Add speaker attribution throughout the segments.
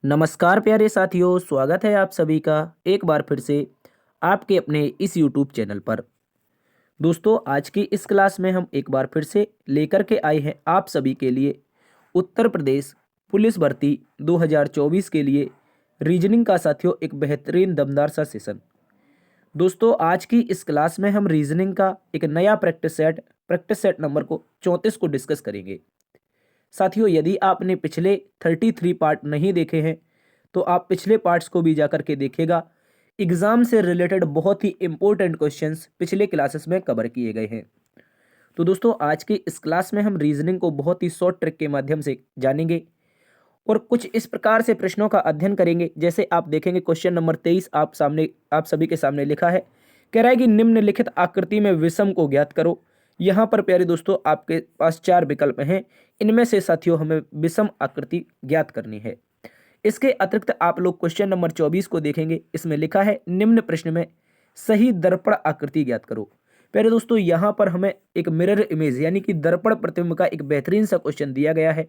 Speaker 1: नमस्कार प्यारे साथियों, स्वागत है आप सभी का एक बार फिर से आपके अपने इस यूट्यूब चैनल पर। दोस्तों, आज की इस क्लास में हम एक बार फिर से लेकर के आए हैं आप सभी के लिए उत्तर प्रदेश पुलिस भर्ती 2024 के लिए रीजनिंग का साथियों एक बेहतरीन दमदार सा सेशन। दोस्तों, आज की इस क्लास में हम रीजनिंग का एक नया प्रैक्टिस सेट नंबर को 34 को डिस्कस करेंगे। साथियों, यदि आपने पिछले 33 पार्ट नहीं देखे हैं तो आप पिछले पार्ट्स को भी जाकर के देखिएगा। एग्जाम से रिलेटेड बहुत ही इंपॉर्टेंट क्वेश्चंस पिछले क्लासेस में कवर किए गए हैं। तो दोस्तों, आज की इस क्लास में हम रीजनिंग को बहुत ही शॉर्ट ट्रिक के माध्यम से जानेंगे और कुछ इस प्रकार से प्रश्नों का अध्ययन करेंगे। जैसे आप देखेंगे क्वेश्चन नंबर 23 आप सभी के सामने लिखा है, कह रहा है कि निम्नलिखित आकृति में विषम को ज्ञात करो। यहाँ पर प्यारे दोस्तों आपके पास 4 विकल्प हैं, इनमें से साथियों हमें विषम आकृति ज्ञात करनी है। इसके अतिरिक्त आप लोग क्वेश्चन नंबर 24 को देखेंगे, इसमें लिखा है निम्न प्रश्न में सही दर्पण आकृति ज्ञात करो। प्यारे दोस्तों, यहाँ पर हमें एक मिरर इमेज यानी कि दर्पण प्रतिबिंब का एक बेहतरीन सा क्वेश्चन दिया गया है।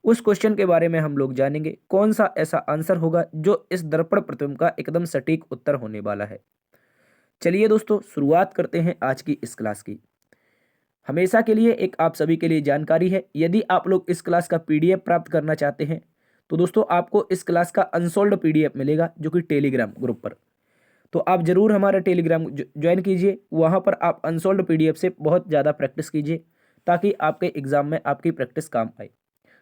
Speaker 1: उस क्वेश्चन के बारे में हम लोग जानेंगे कौन सा ऐसा आंसर होगा जो इस दर्पण प्रतिबिंब का एकदम सटीक उत्तर होने वाला है। चलिए दोस्तों, शुरुआत करते हैं आज की इस क्लास की। हमेशा के लिए एक आप सभी के लिए जानकारी है, यदि आप लोग इस क्लास का पीडीएफ प्राप्त करना चाहते हैं तो दोस्तों आपको इस क्लास का अनसोल्ड पीडीएफ मिलेगा जो कि टेलीग्राम ग्रुप पर। तो आप जरूर हमारा टेलीग्राम ज्वाइन कीजिए, वहां पर आप अनसोल्ड पीडीएफ से बहुत ज़्यादा प्रैक्टिस कीजिए ताकि आपके एग्जाम में आपकी प्रैक्टिस काम आए।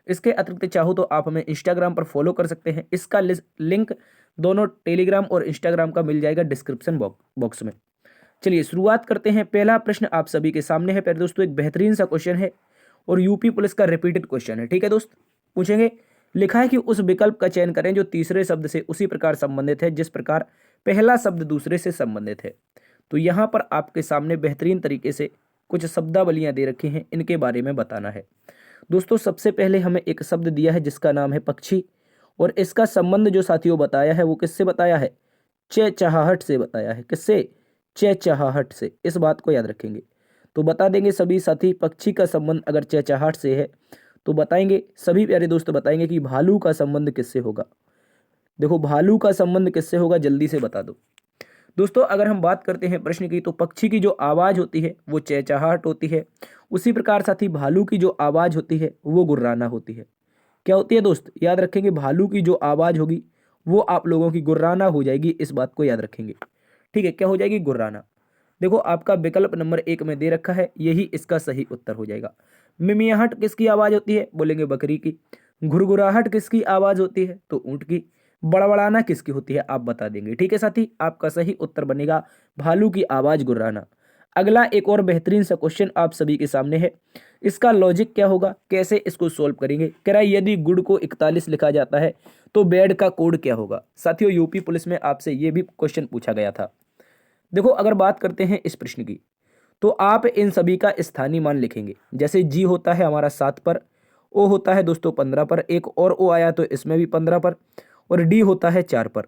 Speaker 1: इसके अतिरिक्त चाहो तो आप हमें इंस्टाग्राम पर फॉलो कर सकते हैं, इसका लिंक दोनों टेलीग्राम और इंस्टाग्राम का मिल जाएगा डिस्क्रिप्शन बॉक्स में। चलिए शुरुआत करते हैं। पहला प्रश्न आप सभी के सामने है प्यारे दोस्तों, एक बेहतरीन सा क्वेश्चन है और यूपी पुलिस का रिपीटेड क्वेश्चन है। ठीक है दोस्त, पूछेंगे। लिखा है कि उस विकल्प का चयन करें जो तीसरे शब्द से उसी प्रकार संबंधित है जिस प्रकार पहला शब्द दूसरे से संबंधित है। तो यहाँ पर आपके सामने बेहतरीन तरीके से कुछ शब्दावलियां दे रखी हैं, इनके बारे में बताना है। दोस्तों, सबसे पहले हमें एक शब्द दिया है जिसका नाम है पक्षी, और इसका संबंध जो साथियों बताया है वो किससे बताया है? चहचहाहट से बताया है। किससे? चहचहाहट से। इस बात को याद रखेंगे। तो बता देंगे सभी साथी, पक्षी का संबंध अगर चहचहाहट से है तो बताएंगे सभी प्यारे दोस्त, बताएंगे कि भालू का संबंध किससे होगा। देखो, भालू का संबंध किससे होगा, जल्दी से बता दो दोस्तों। अगर हम बात करते हैं प्रश्न की, तो पक्षी की जो आवाज होती है वो चहचहाहट होती है। उसी प्रकार साथी भालू की जो आवाज होती है वो गुर्राना होती है। क्या होती है दोस्त? याद रखेंगे, भालू की जो आवाज होगी वो आप लोगों की गुर्राना हो जाएगी। इस बात को याद रखेंगे। ठीक है, क्या हो जाएगी? गुर्राना। देखो, आपका विकल्प नंबर 1 में दे रखा है, यही इसका सही उत्तर हो जाएगा। मिमियाहट किसकी आवाज होती है? बोलेंगे बकरी की। घुरघुराहट किसकी आवाज होती है? तो ऊंट की। बड़बड़ाना किसकी होती है? आप बता देंगे। ठीक है साथी, आपका सही उत्तर बनेगा भालू की आवाज गुर्राना। अगला एक और बेहतरीन सा क्वेश्चन आप सभी के सामने है, इसका लॉजिक क्या होगा, कैसे इसको सोल्व करेंगे। कह रहा है यदि गुड़ को 41 लिखा जाता है तो बेड का कोड क्या होगा। साथियों, यूपी पुलिस में आपसे यह भी क्वेश्चन पूछा गया था। देखो, अगर बात करते हैं इस प्रश्न की, तो आप इन सभी का स्थानीय मान लिखेंगे। जैसे जी होता है हमारा 7 पर, ओ होता है दोस्तों 15 पर, एक और ओ आया तो इसमें भी 15 पर, और डी होता है 4 पर।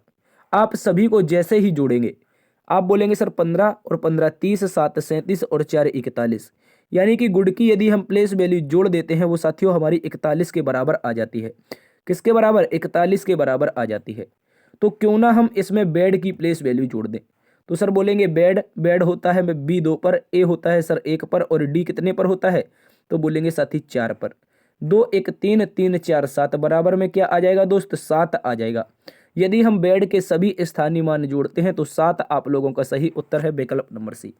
Speaker 1: आप सभी को जैसे ही जोड़ेंगे, आप बोलेंगे सर 15 और 15 30, 7 37 और 4 41, यानी कि गुड़ की यदि हम प्लेस वैल्यू जोड़ देते हैं वो साथियों हमारी 41 के बराबर आ जाती है। किसके बराबर? 41 के बराबर आ जाती है। तो क्यों ना हम इसमें बेड की प्लेस वैल्यू जोड़ दें। तो सर बोलेंगे बेड होता है बी 2 पर, ए होता है सर 1 पर, और डी कितने पर होता है? तो बोलेंगे साथी 4 पर। 2 1 3 3 4 7 बराबर में क्या आ जाएगा दोस्त? 7 आ जाएगा। यदि हम बेड के सभी स्थानीय मान जोड़ते हैं तो 7 आप लोगों का सही उत्तर है विकल्प नंबर सी।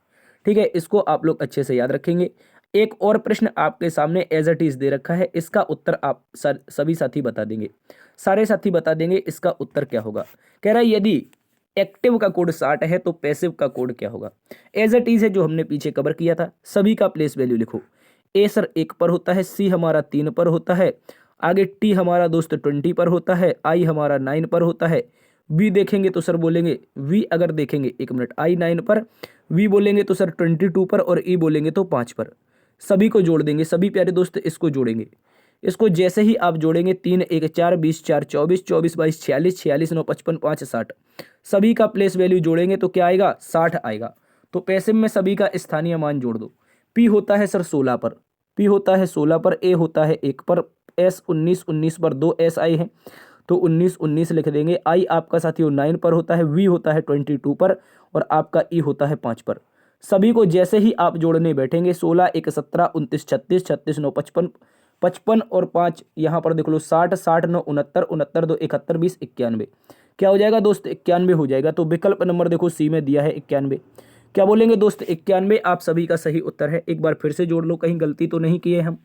Speaker 1: ठीक है, इसको आप लोग अच्छे से याद रखेंगे। एक और प्रश्न आपके सामने एज इट इज दे रखा है, इसका उत्तर आप सभी साथी बता देंगे, सारे साथी बता देंगे इसका उत्तर क्या होगा। कह रहा है यदि एक्टिव का कोड 60 है तो पैसिव का कोड क्या होगा। एज इट इज है जो हमने पीछे कवर किया था, सभी का प्लेस वैल्यू लिखो। ए सर 1 पर होता है, सी हमारा 3 पर होता है, आगे टी हमारा दोस्त 20 पर होता है, आई हमारा 9 पर होता है, वी देखेंगे तो सर बोलेंगे वी अगर देखेंगे 1 मिनट, आई 9 पर, वी बोलेंगे तो सर 22 पर, और ई बोलेंगे तो 5 पर। सभी को जोड़ देंगे सभी प्यारे दोस्त, इसको जोड़ेंगे। इसको जैसे ही आप जोड़ेंगे 3 1 4 20 4 24 24 22 46 46 9 55 5 60, सभी का प्लेस वैल्यू जोड़ेंगे तो क्या आएगा? 60 आएगा। तो पैसिव में सभी का स्थानीय मान जोड़ दो। पी होता है सर 16 पर, पी होता है 16 पर, ए होता है 1 पर, एस 19 19 पर, 2 एस आए हैं, तो 19 19 लिख देंगे। आई आपका साथियों 9 पर होता है, वी होता है 22 पर और आपका ई होता है 5 पर। सभी को जैसे ही आप जोड़ने बैठेंगे 16 1 17 29 36 36 9 55 55 और 5 यहाँ पर देख लो 60 60 9 69 69 2 71 20 91। क्या हो जाएगा दोस्त? 91 हो जाएगा। तो विकल्प नंबर देखो सी में दिया है 91। क्या बोलेंगे दोस्त? 91 आप सभी का सही उत्तर है। एक बार फिर से जोड़ लो, कहीं गलती तो नहीं किए हम।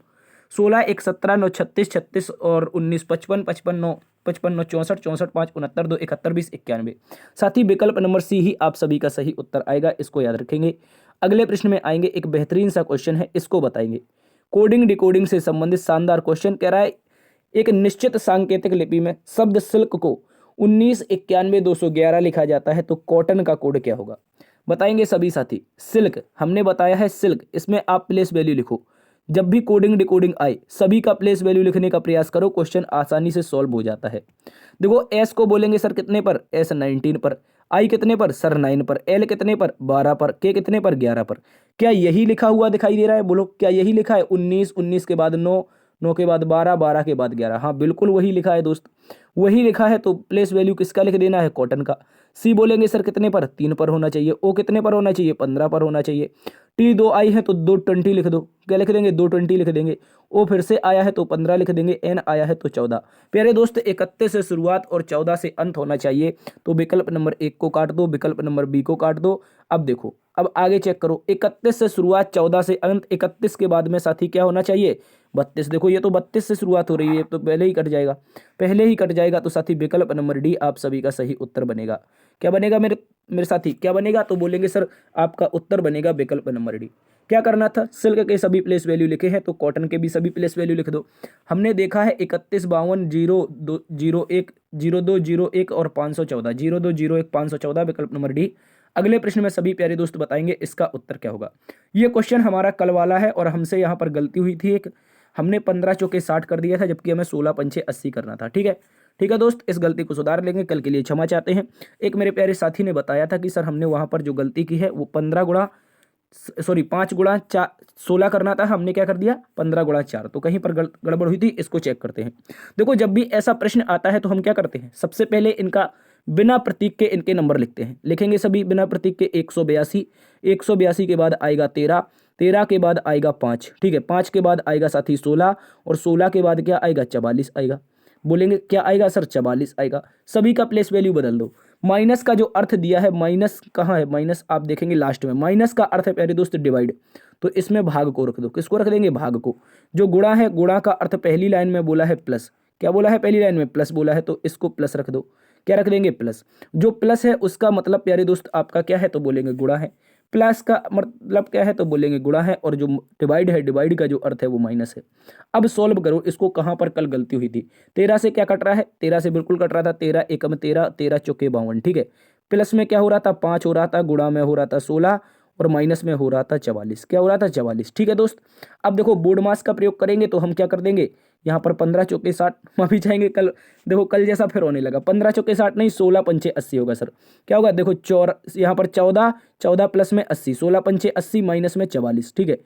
Speaker 1: 16 1 17 9 36 36 और 19 55 55 9 55 9 64 64 5 69 2 71 20 91। साथ ही विकल्प नंबर सी ही आप सभी का सही उत्तर आएगा, इसको याद रखेंगे। अगले प्रश्न में आएंगे, एक बेहतरीन सा क्वेश्चन है, इसको बताएंगे। कोडिंग डिकोडिंग से संबंधित शानदार क्वेश्चन कह रहा है, एक निश्चित सांकेतिक लिपि में शब्द सिल्क को 1991 लिखा जाता है तो कॉटन का कोड क्या होगा? बताएंगे सभी साथी। सिल्क हमने बताया है, सिल्क, इसमें आप प्लेस वैल्यू लिखो। जब भी कोडिंग डिकोडिंग आए सभी का प्लेस वैल्यू लिखने का प्रयास करो, क्वेश्चन आसानी से सॉल्व हो जाता है। देखो एस को बोलेंगे सर कितने पर? एस 19 पर। आई कितने पर? सर 9 पर। एल कितने पर? 12 पर। के कितने पर? 11 पर। क्या यही लिखा हुआ दिखाई दे रहा है? बोलो क्या यही लिखा है? 19 19 के बाद 9 9 के बाद 12 12 के बाद 11। हाँ बिल्कुल वही लिखा है दोस्त, वही लिखा है। तो प्लेस वैल्यू किसका लिख देना है? कॉटन का। सी बोलेंगे सर कितने पर? 3 पर होना चाहिए। ओ कितने पर होना चाहिए? 15 पर होना चाहिए। टी 2 आई है तो 220 लिख दो। क्या लिख देंगे? 220 लिख देंगे। ओ फिर से आया है तो 15 लिख देंगे। एन आया है तो 14। प्यारे दोस्त 31 से शुरुआत और 14 से अंत होना चाहिए। तो विकल्प नंबर 1 को काट दो, विकल्प नंबर बी को काट दो। अब देखो, अब आगे चेक करो। 31 से शुरुआत, 14 से अंत, 31 के बाद में साथी क्या होना चाहिए? 32। देखो ये तो 32 से शुरुआत हो रही है, तो पहले ही कट जाएगा, पहले ही कट जाएगा। तो साथी विकल्प नंबर डी आप सभी का सही उत्तर बनेगा। क्या बनेगा मेरे मेरे साथी? क्या बनेगा? तो बोलेंगे सर आपका उत्तर बनेगा विकल्प नंबर डी। क्या करना था? सिल्क के सभी प्लेस वैल्यू लिखे हैं तो कॉटन के भी सभी प्लेस वैल्यू लिख दो। हमने देखा है 31 52 02 01 और 514 0201 514, विकल्प नंबर डी। अगले प्रश्न में सभी प्यारे दोस्त बताएंगे इसका उत्तर क्या होगा। ये क्वेश्चन हमारा कल वाला है और हमसे यहाँ पर गलती हुई थी एक, हमने 15 चौके 60 कर दिया था जबकि हमें 16 पंचे 80 करना था। ठीक है, ठीक है दोस्त, इस गलती को सुधार लेंगे, कल के लिए क्षमा चाहते हैं। एक मेरे प्यारे साथी ने बताया था कि सर हमने वहां पर जो गलती की है वो 5 गुणा 16 करना था, हमने क्या कर दिया? 15 गुणा 4। तो कहीं पर गड़बड़ हुई थी, इसको चेक करते हैं। देखो जब भी ऐसा प्रश्न आता है तो हम क्या करते हैं? सबसे पहले इनका बिना प्रतीक के इनके नंबर लिखते हैं। लिखेंगे सभी बिना प्रतीक के। 182, 182 के बाद आएगा 13, 13 के बाद आएगा 5, ठीक है, 5 के बाद आएगा साथी 16 और 16 के बाद क्या आएगा? 44 आएगा। बोलेंगे क्या आएगा सर? 44 आएगा। सभी का प्लेस वैल्यू बदल दो। माइनस का जो अर्थ दिया है, माइनस कहाँ है? माइनस आप देखेंगे लास्ट में। माइनस का अर्थ है प्यारे दोस्त डिवाइड, तो इसमें भाग को रख दो। किसको रख देंगे? भाग को। जो गुणा है, गुणा का अर्थ पहली लाइन में बोला है प्लस। क्या बोला है? पहली लाइन में प्लस बोला है, तो इसको प्लस रख दो। क्या रख देंगे? प्लस। जो प्लस है उसका मतलब प्यारे दोस्त आपका क्या है? तो बोलेंगे गुणा है। प्लस का मतलब क्या है? तो बोलेंगे गुणा है। और जो डिवाइड है, डिवाइड का जो अर्थ है वो माइनस है। अब सॉल्व करो इसको, कहां पर कल गलती हुई थी। 13 से क्या कट रहा है? 13 से बिल्कुल कट रहा था। 13 एकम 13, 13 चौके 52, ठीक है। प्लस में क्या हो रहा था? 5 हो रहा था, गुणा में हो रहा था 16 और माइनस में हो रहा था 44। क्या हो रहा था? 44, ठीक है दोस्त। अब देखो बोर्ड मास का प्रयोग करेंगे तो हम क्या कर देंगे? यहाँ पर 15 चौके 60, माफी चाहेंगे, कल देखो कल जैसा फिर होने लगा। 15 चौके 60 नहीं, 16 पंचे 80 होगा सर। क्या होगा? देखो यहाँ पर 14, 14 प्लस में 80, 16 पंचे 80 माइनस में 44, ठीक है।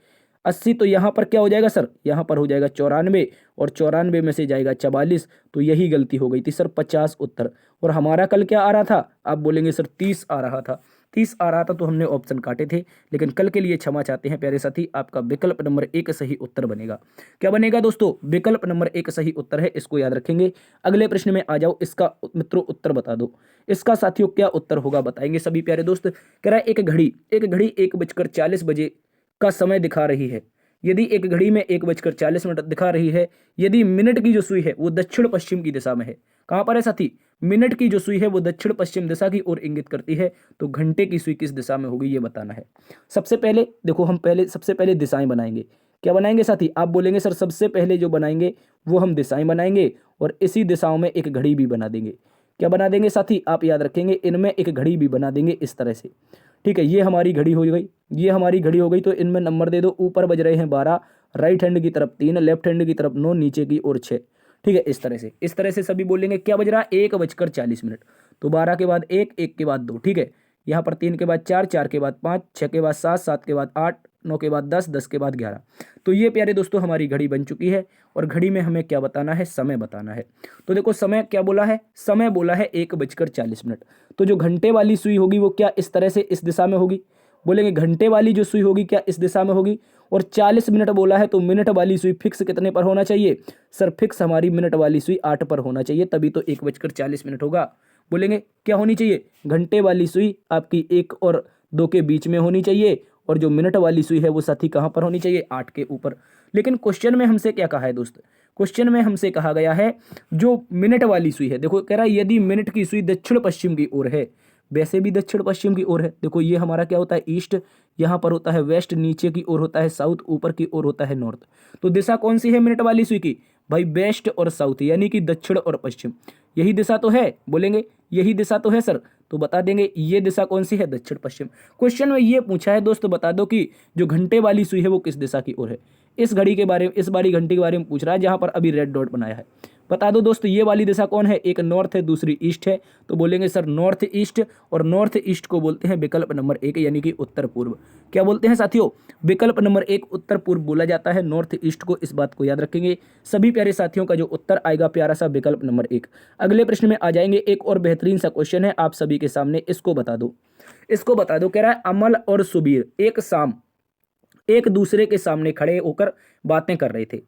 Speaker 1: 80 तो यहाँ पर क्या हो जाएगा सर? यहाँ पर हो जाएगा 94 और 94 में से जाएगा 44, तो यही गलती हो गई थी सर, 50 उत्तर। और हमारा कल क्या आ रहा था? आप बोलेंगे सर 30 आ रहा था, 30 आ रहा था, तो हमने ऑप्शन काटे थे। लेकिन कल के लिए क्षमा चाहते हैं प्यारे साथी, आपका विकल्प नंबर 1 सही उत्तर बनेगा। क्या बनेगा दोस्तों? विकल्प नंबर 1 सही उत्तर है, इसको याद रखेंगे। अगले प्रश्न में आ जाओ, इसका मित्रों उत्तर बता दो। इसका साथियों क्या उत्तर होगा बताएंगे सभी प्यारे दोस्त। कह रहा है एक घड़ी 1:40 बजे का समय दिखा रही है। यदि एक घड़ी में 1:40 दिखा रही है, यदि मिनट की जो सुई है वो दक्षिण पश्चिम की दिशा में है। कहां पर है साथी? मिनट की जो सुई है वो दक्षिण पश्चिम दिशा की ओर इंगित करती है, तो घंटे की सुई किस दिशा में होगी ये बताना है। सबसे पहले देखो, हम सबसे पहले दिशाएं बनाएंगे। क्या बनाएंगे साथी? आप बोलेंगे सर सबसे पहले जो बनाएंगे वो हम दिशाएं बनाएंगे और इसी दिशाओं में एक घड़ी भी बना देंगे। क्या बना देंगे साथी? आप याद रखेंगे, इनमें एक घड़ी भी बना देंगे इस तरह से, ठीक है। ये हमारी घड़ी हो गई, ये हमारी घड़ी हो गई, तो इनमें नंबर दे दो। ऊपर बज रहे हैं 12, राइट हैंड की तरफ 3, लेफ्ट हैंड की तरफ 9, नीचे की ओर 6, ठीक है। इस तरह से सभी बोलेंगे। क्या बज रहा है? 1:40, तो 12 के बाद 1, 1 के बाद 2, ठीक है। यहाँ पर 3 के बाद 4, 4 के बाद 5, 6 के बाद 7, 7 के बाद 8, 9 के बाद 10, 10 के बाद 11। तो ये प्यारे दोस्तों हमारी घड़ी बन चुकी है और घड़ी में हमें क्या बताना है, समय बताना है। तो देखो समय क्या बोला है, समय बोला है 1:40। तो जो घंटे वाली सुई होगी वो क्या इस तरह से इस दिशा में होगी, बोलेंगे घंटे वाली जो सुई होगी क्या इस दिशा में होगी। और 40 मिनट बोला है तो मिनट वाली सुई फिक्स कितने पर होना चाहिए सर, फिक्स हमारी मिनट वाली सुई 8 पर होना चाहिए, तभी तो 1:40 होगा। बोलेंगे क्या होनी चाहिए, घंटे वाली सुई आपकी 1 और 2 के बीच में होनी चाहिए और जो मिनट वाली सुई है वो साथी कहाँ पर होनी चाहिए, 8 के ऊपर। लेकिन क्वेश्चन में हमसे क्या कहा है दोस्त, क्वेश्चन में हमसे कहा गया है जो मिनट वाली सुई है, देखो कह रहा है यदि मिनट की सुई दक्षिण पश्चिम की ओर है, वैसे भी दक्षिण पश्चिम की ओर है। देखो ये हमारा क्या होता है ईस्ट, यहाँ पर होता है वेस्ट, नीचे की ओर होता है साउथ, ऊपर की ओर होता है नॉर्थ। तो दिशा कौन सी है मिनट वाली सुई की भाई, वेस्ट और साउथ, यानी कि दक्षिण और पश्चिम, यही दिशा तो है। बोलेंगे यही दिशा तो है सर, तो बता देंगे ये दिशा कौन सी है, दक्षिण पश्चिम। क्वेश्चन में ये पूछा है दोस्त, बता दो कि जो घंटे वाली सुई है वो किस दिशा की ओर है। इस घड़ी के बारे में, इस बारी घंटी के बारे में पूछ रहा है जहां पर अभी रेड डॉट बनाया है। बता दो दोस्त ये वाली दिशा कौन है, एक नॉर्थ है दूसरी ईस्ट है। तो बोलेंगे सर नॉर्थ ईस्ट, और नॉर्थ ईस्ट को बोलते हैं विकल्प नंबर 1 यानी कि उत्तर पूर्व। क्या बोलते हैं साथियों, विकल्प नंबर 1 उत्तर पूर्व बोला जाता है नॉर्थ ईस्ट को, इस बात को याद रखेंगे सभी प्यारे साथियों का जो उत्तर आएगा प्यारा सा विकल्प नंबर 1। अगले प्रश्न में आ जाएंगे, एक और बेहतरीन सा क्वेश्चन है आप सभी के सामने, इसको बता दो, इसको बता दो। कह रहा है अमल और सुबीर एक दूसरे के सामने खड़े होकर बातें कर रहे थे,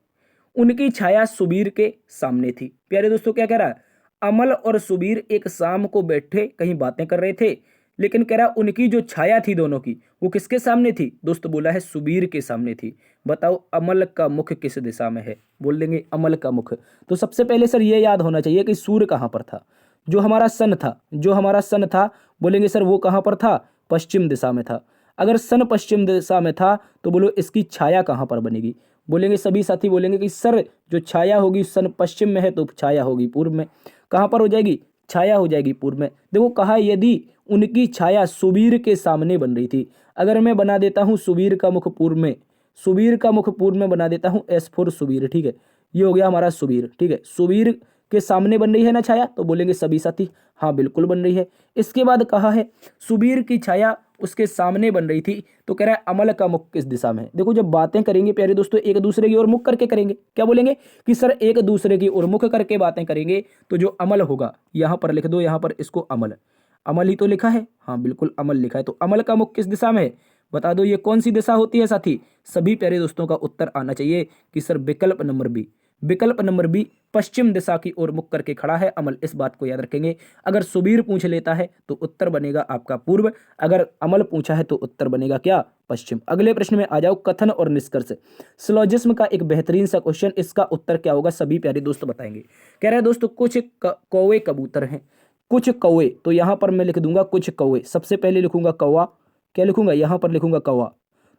Speaker 1: उनकी छाया सुबीर के सामने थी। प्यारे दोस्तों क्या कह रहा है, अमल और सुबीर एक शाम को बैठे कहीं बातें कर रहे थे, लेकिन कह रहा उनकी जो छाया थी दोनों की वो किसके सामने थी, दोस्त बोला है सुबीर के सामने थी। बताओ अमल का मुख किस दिशा में है, बोल देंगे अमल का मुख। तो सबसे पहले सर ये याद होना चाहिए कि सूर्य कहाँ पर था, जो हमारा सन था, जो हमारा सन था, बोलेंगे सर वो कहाँ पर था, पश्चिम दिशा में था। अगर सन पश्चिम दिशा में था तो बोलो इसकी छाया कहाँ पर बनेगी, बोलेंगे सभी साथी बोलेंगे कि सर जो छाया होगी सन पश्चिम में है तो छाया होगी पूर्व में। कहाँ पर हो जाएगी, छाया हो जाएगी पूर्व में। देखो कहा यदि उनकी छाया सुबीर के सामने बन रही थी, अगर मैं बना देता हूँ सुबीर का मुख पूर्व में, सुबीर का मुख पूर्व में बना देता हूँ S4 सुबीर, ठीक है, ये हो गया हमारा सुबीर, ठीक है, सुबीर के सामने बन रही है ना छाया, तो बोलेंगे सभी साथी हाँ बिल्कुल बन रही है। इसके बाद कहा है सुबीर की छाया उसके सामने बन रही थी, तो कह रहा है अमल का मुख किस दिशा में है। देखो जब बातें करेंगे प्यारे दोस्तों एक दूसरे की ओर मुख करके करेंगे, क्या बोलेंगे कि सर एक दूसरे की ओर मुख करके बातें करेंगे, तो जो अमल होगा यहां पर लिख दो, यहां पर इसको अमल, अमल ही तो लिखा है, हाँ बिल्कुल अमल लिखा है। तो अमल का मुख किस दिशा में है, बता दो ये कौन सी दिशा होती है साथी। सभी प्यारे दोस्तों का उत्तर आना चाहिए कि सर विकल्प नंबर बी, विकल्प नंबर बी पश्चिम दिशा की ओर मुख करके खड़ा है अमल, इस बात को याद रखेंगे। अगर सुबीर पूछ लेता है तो उत्तर बनेगा आपका पूर्व, अगर अमल पूछा है तो उत्तर बनेगा क्या, पश्चिम। अगले प्रश्न में आ जाओ, कथन और निष्कर्ष, सिलोजिज्म का एक बेहतरीन सा क्वेश्चन, इसका उत्तर क्या होगा सभी प्यारे दोस्त बताएंगे। कह रहे हैं दोस्तों कुछ कौवे कबूतर हैं, कुछ कौवे, तो यहां पर मैं लिख दूंगा कुछ कौवे, सबसे पहले लिखूंगा कौवा, क्या लिखूंगा यहां पर लिखूंगा कौवा।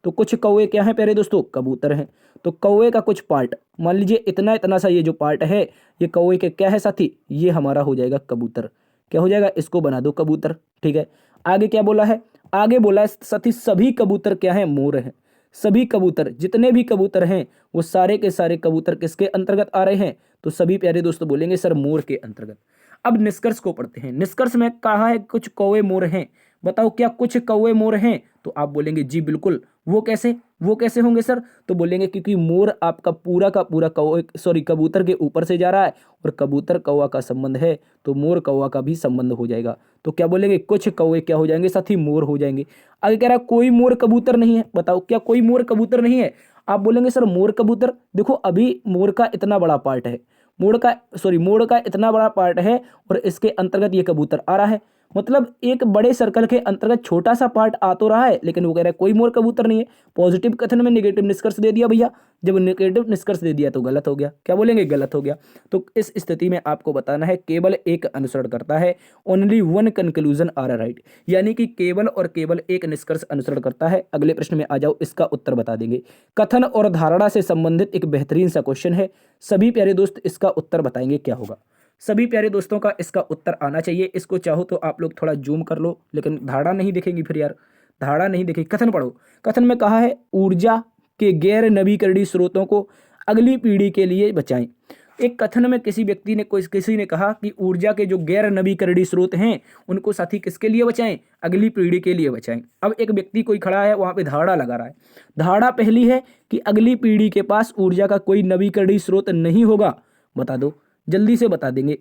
Speaker 1: तो कुछ कौवे क्या है प्यारे दोस्तों, कबूतर हैं। तो कौवे का कुछ पार्ट, मान लीजिए इतना इतना सा ये जो पार्ट है ये कौवे के क्या है साथी, ये हमारा हो जाएगा कबूतर, क्या हो जाएगा, इसको बना दो कबूतर, ठीक है। आगे क्या बोला है, आगे बोला है साथी सभी कबूतर क्या है, मोर हैं। सभी कबूतर, जितने भी कबूतर हैं वो सारे के सारे कबूतर किसके अंतर्गत आ रहे हैं, तो सभी प्यारे दोस्तों बोलेंगे सर मोर के अंतर्गत। अब निष्कर्ष को पढ़ते हैं, निष्कर्ष में कहा है कुछ कौवे मोर हैं, बताओ क्या कुछ कौवे मोर हैं, तो आप बोलेंगे जी बिल्कुल, वो कैसे, वो कैसे होंगे सर, तो बोलेंगे क्योंकि मोर आपका पूरा का पूरा कौवे सॉरी कबूतर के ऊपर से जा रहा है और कबूतर कौवा का संबंध है तो मोर कौवा का भी संबंध हो जाएगा। तो क्या बोलेंगे कुछ कौवे क्या हो जाएंगे साथी, मोर हो जाएंगे। आगे कह रहा है कोई मोर कबूतर नहीं है, बताओ क्या कोई मोर कबूतर नहीं है, आप बोलेंगे सर मोर कबूतर, देखो अभी मोर का इतना बड़ा पार्ट है, मोर का इतना बड़ा पार्ट है और इसके अंतर्गत ये कबूतर आ रहा है, मतलब एक बड़े सर्कल के अंतर्गत छोटा सा पार्ट आ तो रहा है, लेकिन वो कह रहा है कोई मोर कबूतर नहीं है। पॉजिटिव कथन में नेगेटिव निष्कर्ष दे दिया भैया, जब नेगेटिव निष्कर्ष दे दिया तो गलत हो गया, क्या बोलेंगे गलत हो गया। तो इस स्थिति में आपको बताना है केवल एक अनुसरण करता है, only one conclusion are right, यानी कि केवल और केवल एक निष्कर्ष अनुसरण करता है। अगले प्रश्न में आ जाओ, इसका उत्तर बता देंगे। कथन और धारणा से संबंधित एक बेहतरीन सा क्वेश्चन है, सभी प्यारे दोस्त इसका उत्तर बताएंगे क्या होगा। सभी प्यारे दोस्तों का इसका उत्तर आना चाहिए, इसको चाहो तो आप लोग थोड़ा जूम कर लो, लेकिन धारणा नहीं दिखेगी फिर यार, धारणा नहीं दिखेगी। कथन पढ़ो, कथन में कहा है ऊर्जा के गैर नवीकरणीय स्रोतों को अगली पीढ़ी के लिए बचाएं। एक कथन में किसी ने कहा कि ऊर्जा के जो गैर नवीकरणीय स्रोत हैं उनको साथी किसके लिए बचाएं, अगली पीढ़ी के लिए बचाएं। अब एक व्यक्ति कोई खड़ा है, वहां पे धारणा लगा रहा है। धारणा पहली है कि अगली पीढ़ी के पास ऊर्जा का कोई नवीकरणीय स्रोत नहीं होगा। बता दो, जल्दी से बता देंगे।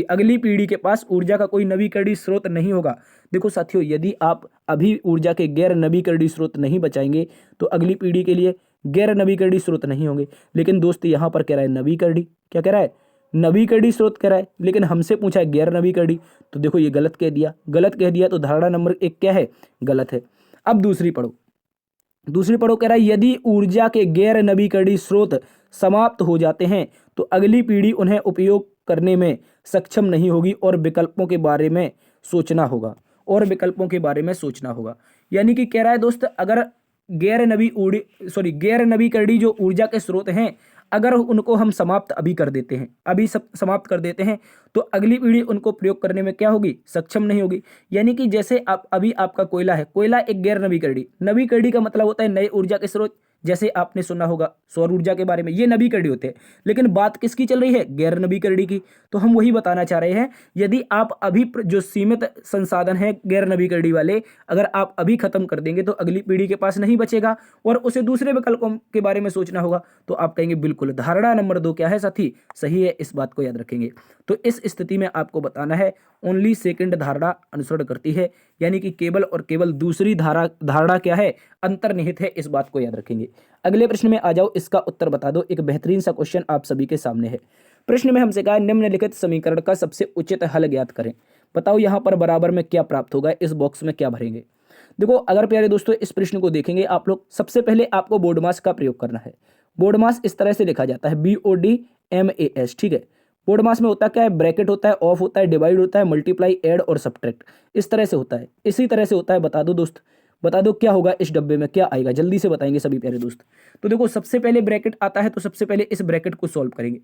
Speaker 1: अगली पीढ़ी के पास ऊर्जा का कोई नवीकरणीय स्रोत नहीं होगा। देखो साथियों, यदि आप अभी ऊर्जा के गैर नवीकरणीय स्रोत नहीं बचाएंगे तो अगली पीढ़ी के लिए गैर नवीकरणीय स्रोत नहीं होंगे। लेकिन दोस्त यहाँ पर कह रहा है नवीकरणीय, क्या कह रहा है, नवीकरणीय स्रोत कह रहा है, लेकिन हमसे पूछा है गैर नवीकरणीय, तो देखो ये गलत कह दिया, तो धारणा नंबर 1 क्या है, गलत है। अब दूसरी पढ़ो, कह रहा है यदि ऊर्जा के गैर नवीकरणीय स्रोत समाप्त हो जाते हैं तो अगली पीढ़ी उन्हें उपयोग करने में सक्षम नहीं होगी और विकल्पों के बारे में सोचना होगा। यानी कि कह रहा है दोस्त, अगर गैर नवीकरणीय जो ऊर्जा के स्रोत हैं, अगर उनको हम समाप्त कर देते हैं तो अगली पीढ़ी उनको प्रयोग करने में क्या होगी, सक्षम नहीं होगी। यानी कि जैसे अभी आपका कोयला है, कोयला एक गैर नवीकरणीय का मतलब होता है नए ऊर्जा के स्रोत। जैसे आपने सुना होगा सौर ऊर्जा के बारे में, ये नवीकरणीय होते हैं। लेकिन बात किसकी चल रही है, गैर नवीकरणीय की। तो हम वही बताना चाह रहे हैं, यदि आप अभी जो सीमित संसाधन है गैर नवीकरणीय वाले, अगर आप अभी खत्म कर देंगे तो अगली पीढ़ी के पास नहीं बचेगा और उसे दूसरे विकल्पों के बारे में सोचना होगा। तो आप कहेंगे बिल्कुल, धारणा नंबर 2 क्या है साथी, सही है। इस बात को याद रखेंगे। तो इस स्थिति में आपको बताना है ओनली सेकंड धारणा अनुसरण करती है, यानी कि केवल और केवल दूसरी धारणा क्या है, अंतर्निहित है। इस बात को याद रखेंगे। अगले प्रश्न में आ जाओ, इसका उत्तर बता दो। एक बेहतरीन सा क्वेश्चन आप सभी के सामने है। प्रश्न में हमसे कहा निम्नलिखित समीकरण का सबसे उचित हल ज्ञात करें। बताओ यहाँ पर बराबर में क्या प्राप्त होगा, इस बॉक्स में क्या भरेंगे। देखो अगर प्यारे दोस्तों इस प्रश्न को देखेंगे आप लोग, सबसे पहले आपको बोर्ड मास का प्रयोग करना है। बोर्ड मास इस तरह से लिखा जाता है BODMAS, ठीक है। बोर्ड मास में होता क्या है, ब्रैकेट होता है, ऑफ होता है, डिवाइड होता है, मल्टीप्लाई, ऐड और सब्ट्रैक्ट, इस तरह से होता है। इसी तरह से होता है। बता दो दोस्त, बता दो क्या होगा इस डब्बे में, क्या आएगा, जल्दी से बताएंगे सभी प्यारे दोस्त। तो देखो सबसे पहले ब्रैकेट आता है, तो सबसे पहले इस ब्रैकेट को सॉल्व करेंगे।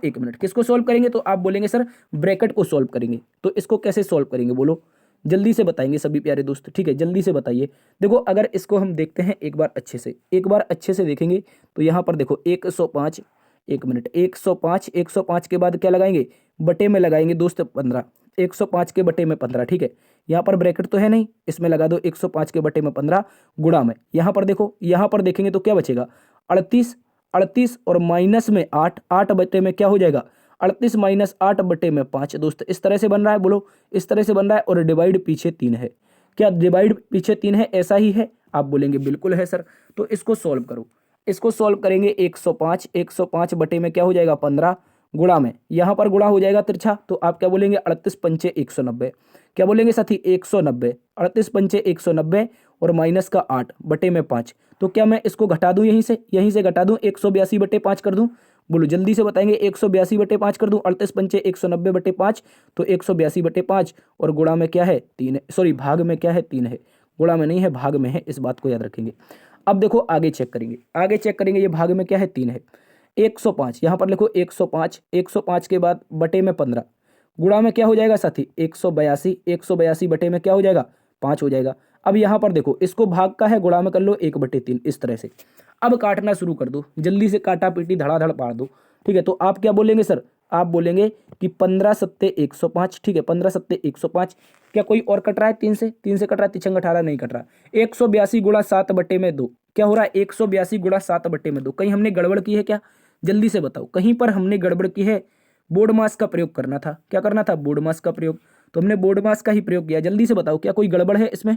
Speaker 1: एक मिनट, किसको सॉल्व करेंगे, तो आप बोलेंगे सर ब्रैकेट को सॉल्व करेंगे। तो इसको कैसे सॉल्व करेंगे, बोलो, जल्दी से बताएंगे सभी प्यारे दोस्त, ठीक है, जल्दी से बताइए। देखो अगर इसको हम देखते हैं एक बार अच्छे से देखेंगे तो यहाँ पर देखो 105, एक मिनट, 105 के बाद क्या लगाएंगे, बटे में लगाएंगे दोस्त 15, 105 के बटे में 15, ठीक है। यहाँ पर ब्रैकेट तो है नहीं, इसमें लगा दो 105 के बटे में 15 गुणा में, यहाँ पर देखो, यहाँ पर देखेंगे तो क्या बचेगा, 38 और माइनस में 8 बटे में क्या हो जाएगा, 38 माइनस 8 बटे में 5। दोस्त इस तरह से बन रहा है, बोलो, इस तरह से बन रहा है। और डिवाइड पीछे 3 है, क्या डिवाइड पीछे 3 है, ऐसा ही है, आप बोलेंगे बिल्कुल है सर। तो इसको सॉल्व करो, इसको सॉल्व करेंगे 105 बटे में क्या हो जाएगा 15 गुणा में, यहाँ पर गुणा हो जाएगा तिरछा, तो आप क्या बोलेंगे 38 पंचे 190, क्या बोलेंगे साथी 190, 38 पंचे 190 और माइनस का 8 बटे में 5। तो क्या मैं इसको घटा दूं, यहीं से घटा दूं, 182 बटे 5 कर दूं, बोलो जल्दी से बताएंगे, 182 बटे 5 कर दूं, 38 पंचे 190 बटे 5, तो 182 बटे 5 और गुणा में क्या है 3 है, सॉरी भाग में क्या है 3 है, गुणा में नहीं है भाग में है, इस बात को याद रखेंगे। अब देखो आगे चेक करेंगे, ये भाग में क्या है 3 है, 105 यहाँ पर लिखो 105 के बाद बटे में 15 गुणा में क्या हो जाएगा साथी 182 बटे में क्या हो जाएगा 5 हो जाएगा। अब यहाँ पर देखो इसको भाग का है, गुणा में कर लो 1/3, इस तरह से। अब काटना शुरू कर दो, जल्दी से काटा पीटी धड़ाधड़ पाड़ दो, ठीक है। तो आप क्या बोलेंगे सर, आप बोलेंगे कि 15 सत्ते 105, ठीक है, 15 सत्ते 105। क्या कोई और कट रहा है, 3 से कट रहा है, तिछंग 18 नहीं कट रहा। 182 गुणा 7 बटे में 2 क्या हो रहा है, 182 गुणा 7 बटे में 2। कहीं हमने गड़बड़ की है क्या, जल्दी से बताओ, कहीं पर हमने गड़बड़ की है। बोर्ड मास का प्रयोग करना था, क्या करना था, बोर्ड मास का प्रयोग, तो हमने बोर्ड मास का ही प्रयोग किया। जल्दी से बताओ क्या कोई गड़बड़ है इसमें।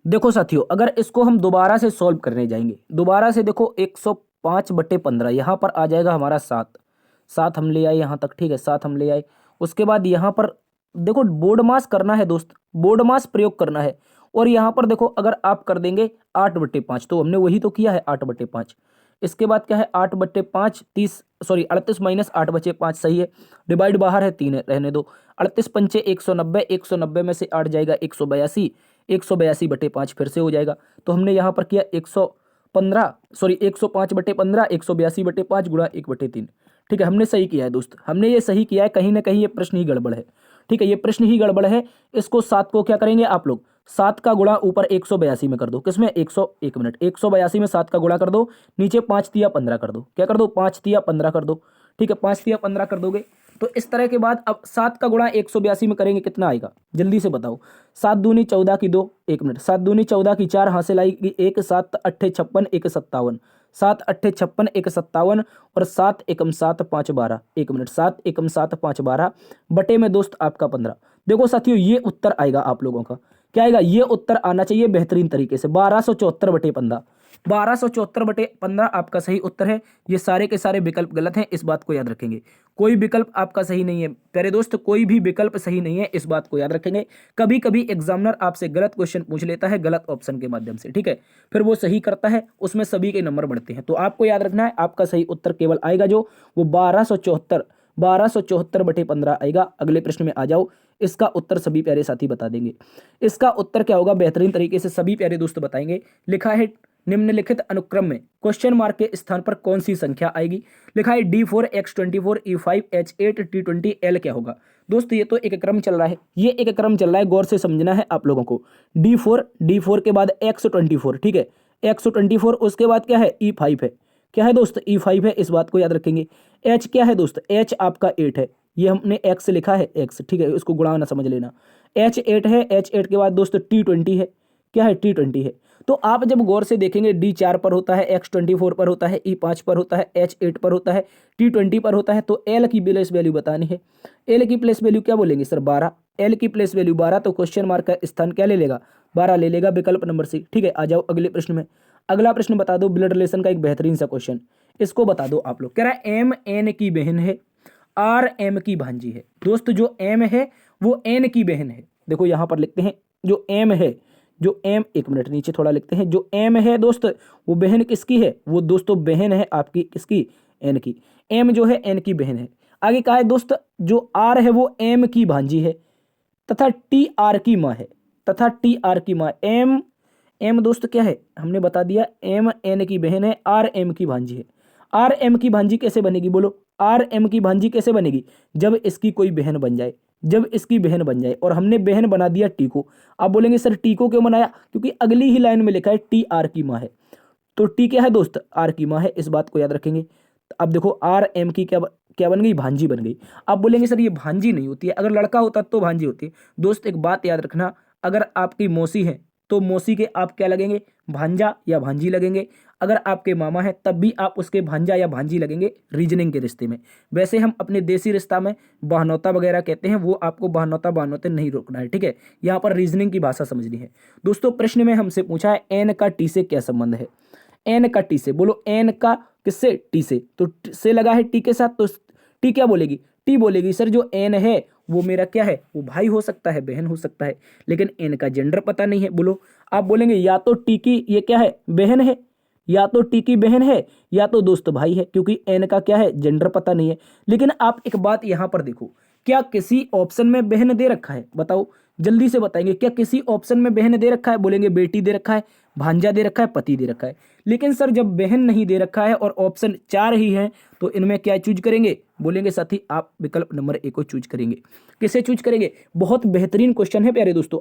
Speaker 1: देखो साथियों, अगर इसको हम दोबारा से सॉल्व करने जाएंगे, दोबारा से देखो 105 बटे 15 यहाँ पर आ जाएगा हमारा 7 हम ले आए यहाँ तक, ठीक है, 7 हम ले आए। उसके बाद यहाँ पर देखो बोर्ड मास करना है दोस्त, बोर्ड मास प्रयोग करना है। और यहाँ पर देखो अगर आप कर देंगे 8/5, तो हमने वही तो किया है 8/5। इसके बाद क्या है 8/5 38 माइनस 8 बचे 5, सही है। डिवाइड बाहर है 3 है, रहने दो। 38 पंचे 190 में से 8 जाएगा 182 बटे 5 फिर से हो जाएगा। तो हमने यहाँ पर किया 105 बटे 15 182 बटे 5 गुणा 1/3, ठीक है, हमने सही किया है दोस्त, हमने ये सही किया है। कहीं ना कहीं ये प्रश्न ही गड़बड़ है, ठीक है, ये प्रश्न ही गड़बड़ है। इसको 7 को क्या करेंगे आप लोग 7 का गुणा ऊपर 182 में कर दो, किसमें 100, एक मिनट, 182 में 7 का गुणा कर दो, नीचे 5 तिया 15 कर दो, क्या कर दो 5 तिया 15 कर दो, ठीक है 5 तिया 15 कर दोगे। तो इस तरह के बाद अब 7 का गुणा 182 में करेंगे, कितना आएगा जल्दी से बताओ। 7 दूनी 14 की 2, एक मिनट, 7 दूनी 14 की 4, हासिल आएगी 1, 7 अट्ठे 56, 1 57, 7 अट्ठे 56, 1 57 और 7 एकम 7 5 12, एक मिनट, 7 एकम 7 5 12 बटे में दोस्त आपका 15। देखो साथियों ये उत्तर आएगा आप लोगों का, क्या आएगा, ये उत्तर आना चाहिए बेहतरीन तरीके से 1274 बटे 15, 1274 बटे 15 आपका सही उत्तर है। ये सारे के सारे विकल्प गलत हैं, इस बात को याद रखेंगे। कोई विकल्प आपका सही नहीं है प्यारे दोस्त, कोई भी विकल्प सही नहीं है, इस बात को याद रखेंगे। कभी कभी एग्जामिनर आपसे गलत क्वेश्चन पूछ लेता है गलत ऑप्शन के माध्यम से, ठीक है, फिर वो सही करता है, उसमें सभी के नंबर बढ़ते हैं। तो आपको याद रखना है आपका सही उत्तर केवल आएगा जो वो 1274 बटे 15 आएगा। अगले प्रश्न में आ जाओ, इसका उत्तर सभी प्यारे साथी बता देंगे। इसका उत्तर क्या होगा बेहतरीन तरीके से सभी प्यारे दोस्त बताएंगे। लिखा है निम्नलिखित अनुक्रम में क्वेश्चन मार्क के स्थान पर कौन सी संख्या आएगी। लिखा है D4 X24 E5 H8 T20 L क्या होगा। दोस्त ये तो एक क्रम चल रहा है, ये एक क्रम चल रहा है, गौर से समझना है आप लोगों को। D4 के बाद X24, ठीक है, X24 उसके बाद क्या है E5 है, क्या है दोस्त E5 है, इस बात को याद रखेंगे। H क्या है दोस्त, H आपका 8 है, ये हमने X लिखा है X, ठीक है, इसको गुणा ना समझ लेना। H8 है, H8 के बाद दोस्त T20 है, क्या है T20 है। तो आप जब गौर से देखेंगे D4 पर होता है, X24 पर होता है, E5 पर होता है, H8 पर होता है, T20 पर होता है, तो L की प्लेस वैल्यू बतानी है। L की प्लेस वैल्यू क्या बोलेंगे सर 12, L की प्लेस वैल्यू 12, तो क्वेश्चन मार्क का स्थान क्या ले लेगा 12 ले लेगा, विकल्प नंबर सी, ठीक है। आ जाओ अगले प्रश्न में। अगला प्रश्न बता दो ब्लड रिलेशन का एक बेहतरीन सा क्वेश्चन, इसको बता दो आप लोग। कह रहा है M N की बहन है, R M की भांजी है। दोस्त जो M है वो N की बहन है, देखो यहां पर लिखते हैं जो M है, जो M, एक मिनट नीचे थोड़ा लिखते हैं, जो M है दोस्त वो बहन किसकी है, वो दोस्तों बहन है आपकी किसकी, N की। M जो है N की बहन है। आगे कहा है दोस्त जो R है वो M की भांजी है तथा TR की माँ है, तथा TR की माँ। M दोस्त क्या है हमने बता दिया, M N की बहन है, R M की भांजी है। R M की भांजी कैसे बनेगी बोलो, R M की भांजी कैसे बनेगी, जब इसकी कोई बहन बन जाए, जब इसकी बहन बन जाए, और हमने बहन बना दिया टी को। आप बोलेंगे सर टी को क्यों बनाया, क्योंकि अगली ही लाइन में लिखा है टी आर की माँ है, तो टी क्या है दोस्त आर की माँ है, इस बात को याद रखेंगे। अब देखो आर एम की क्या बन गई, भांजी बन गई। आप बोलेंगे सर ये भांजी नहीं होती है, अगर लड़का होता तो भांजी होती है। दोस्त एक बात याद रखना, अगर आपकी मौसी है तो मौसी के आप क्या लगेंगे, भांजा या भांजी लगेंगे। अगर आपके मामा है तब भी आप उसके भांजा या भांजी लगेंगे रीजनिंग के रिश्ते में। वैसे हम अपने देसी रिश्ता में बहनौता वगैरह कहते हैं, वो आपको बहनौता बहनौते नहीं रोकना है, ठीक है, यहाँ पर रीजनिंग की भाषा समझनी है। दोस्तों प्रश्न में हमसे पूछा है एन का टी से क्या संबंध है, एन का टी से, बोलो एन का किससे, टी से, तो से लगा है टी के साथ, तो टी क्या बोलेगी, टी बोलेगी सर जो एन है वो मेरा क्या है, वो भाई हो सकता है, बहन हो सकता है, लेकिन एन का जेंडर पता नहीं है। बोलो आप बोलेंगे या तो टी की ये क्या है बहन है, या तो टी की बहन है, या तो दोस्त भाई है, क्योंकि एन का क्या है जेंडर पता नहीं है। लेकिन आप एक बात यहां पर देखो, क्या किसी ऑप्शन में बहन दे रखा है, बताओ जल्दी से बताएंगे, क्या किसी ऑप्शन में बहन दे रखा है, बोलेंगे बेटी दे रखा है, भांजा दे रखा है, पति दे रखा है। लेकिन सर जब बहन नहीं दे रखा है और ऑप्शन 4 ही है, तो इनमें क्या चूज करेंगे, बोलेंगे साथी आप विकल्प नंबर ए को चूज करेंगे। किसे चूज करेंगे, बहुत बेहतरीन क्वेश्चन है प्यारे दोस्तों,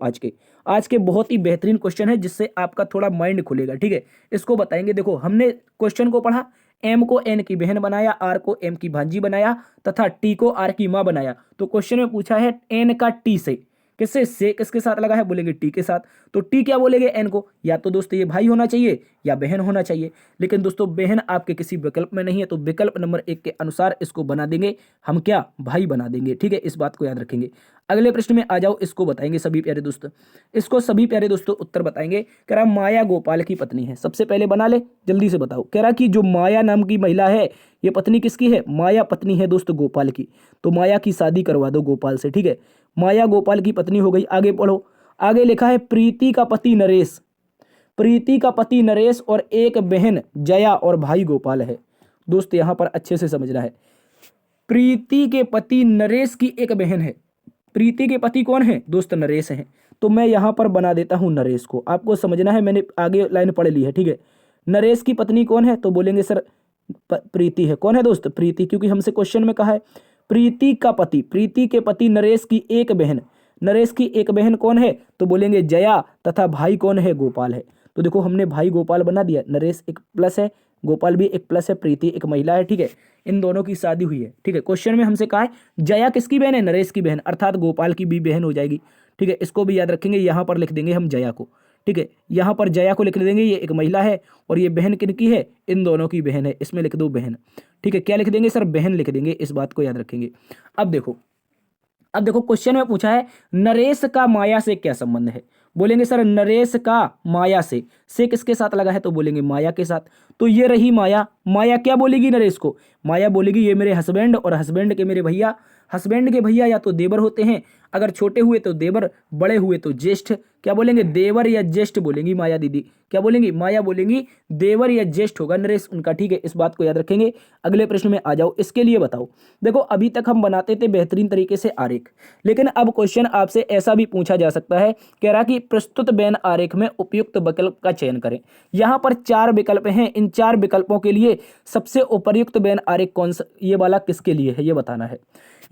Speaker 1: आज के बहुत ही बेहतरीन क्वेश्चन है, जिससे आपका थोड़ा माइंड खुलेगा, ठीक है। इसको बताएंगे, देखो हमने क्वेश्चन को पढ़ा, एम को एन की बहन बनाया, आर को एम की भांजी बनाया तथा टी को आर की माँ बनाया। तो क्वेश्चन में पूछा है एन का टी से, किससे से किसके साथ लगा है, बोलेंगे टी के साथ। तो टी क्या बोलेंगे एन को, या तो दोस्तों ये भाई होना चाहिए या बहन होना चाहिए। लेकिन दोस्तों बहन आपके किसी विकल्प में नहीं है, तो विकल्प नंबर 1 के अनुसार इसको बना देंगे हम, क्या भाई बना देंगे, ठीक है, इस बात को याद रखेंगे। अगले प्रश्न में आ जाओ, इसको बताएंगे सभी प्यारे दोस्तों, इसको सभी प्यारे दोस्तों उत्तर बताएंगे। कह रहा माया गोपाल की पत्नी है, सबसे पहले बना ले जल्दी से बताओ। कह रहा कि जो माया नाम की महिला है ये पत्नी किसकी है, माया पत्नी है दोस्त गोपाल की, तो माया की शादी करवा दो गोपाल से, ठीक है, माया गोपाल की पत्नी हो गई। आगे पढ़ो, आगे लिखा है प्रीति का पति नरेश, प्रीति का पति नरेश और एक बहन जया और भाई गोपाल है। दोस्त यहां पर अच्छे से समझना है, प्रीति के पति नरेश की एक बहन है, प्रीति के पति कौन है दोस्त, नरेश हैं, तो मैं यहां पर बना देता हूं नरेश को, आपको समझना है, मैंने आगे लाइन पढ़ ली है, ठीक है। नरेश की पत्नी कौन है, तो बोलेंगे सर प्रीति है, कौन है दोस्त प्रीति, क्योंकि हमसे क्वेश्चन में कहा है प्रीति का पति, प्रीति के पति नरेश की एक बहन, नरेश की एक बहन कौन है, तो बोलेंगे जया, तथा भाई कौन है, गोपाल है। तो देखो हमने भाई गोपाल बना दिया, नरेश एक प्लस है, गोपाल भी एक प्लस है, प्रीति एक महिला है, ठीक है। इन दोनों की शादी हुई है, ठीक है। क्वेश्चन में हमसे कहा है जया किसकी बहन है, नरेश की बहन, अर्थात गोपाल की भी बहन हो जाएगी, ठीक है। इसको भी याद रखेंगे, यहाँ पर लिख देंगे हम जया को, ठीक है। यहाँ पर जया को लिख देंगे, ये एक महिला है, और ये बहन किनकी है, इन दोनों की बहन है, इसमें लिख दो बहन, ठीक है। क्या लिख देंगे सर, बहन लिख देंगे, इस बात को याद रखेंगे। अब देखो क्वेश्चन में पूछा है नरेश का माया से क्या संबंध है, बोलेंगे सर नरेश का माया से किसके साथ लगा है, तो बोलेंगे माया के साथ। तो ये रही माया, माया क्या बोलेगी नरेश को, माया बोलेगी ये मेरे हस्बैंड, और हस्बैंड के मेरे भैया, हस्बैंड के भैया या तो देवर होते हैं, अगर छोटे हुए तो देवर, बड़े हुए तो ज्येष्ठ, क्या बोलेंगे, देवर या ज्येष्ठ बोलेंगी माया दीदी, क्या बोलेंगी, माया बोलेंगी देवर या ज्येष्ठ होगा नरेश उनका, ठीक है। इस बात को याद रखेंगे। अगले प्रश्न में आ जाओ, इसके लिए बताओ। देखो अभी तक हम बनाते थे बेहतरीन तरीके से आरेख, लेकिन अब क्वेश्चन आपसे ऐसा भी पूछा जा सकता है, कह रहा कि प्रस्तुत बेन आरेख में उपयुक्त विकल्प का चयन करें। यहाँ पर 4 विकल्प हैं, इन 4 विकल्पों के लिए सबसे उपयुक्त बेन आरेख कौन सा, ये वाला किसके लिए है, ये बताना है।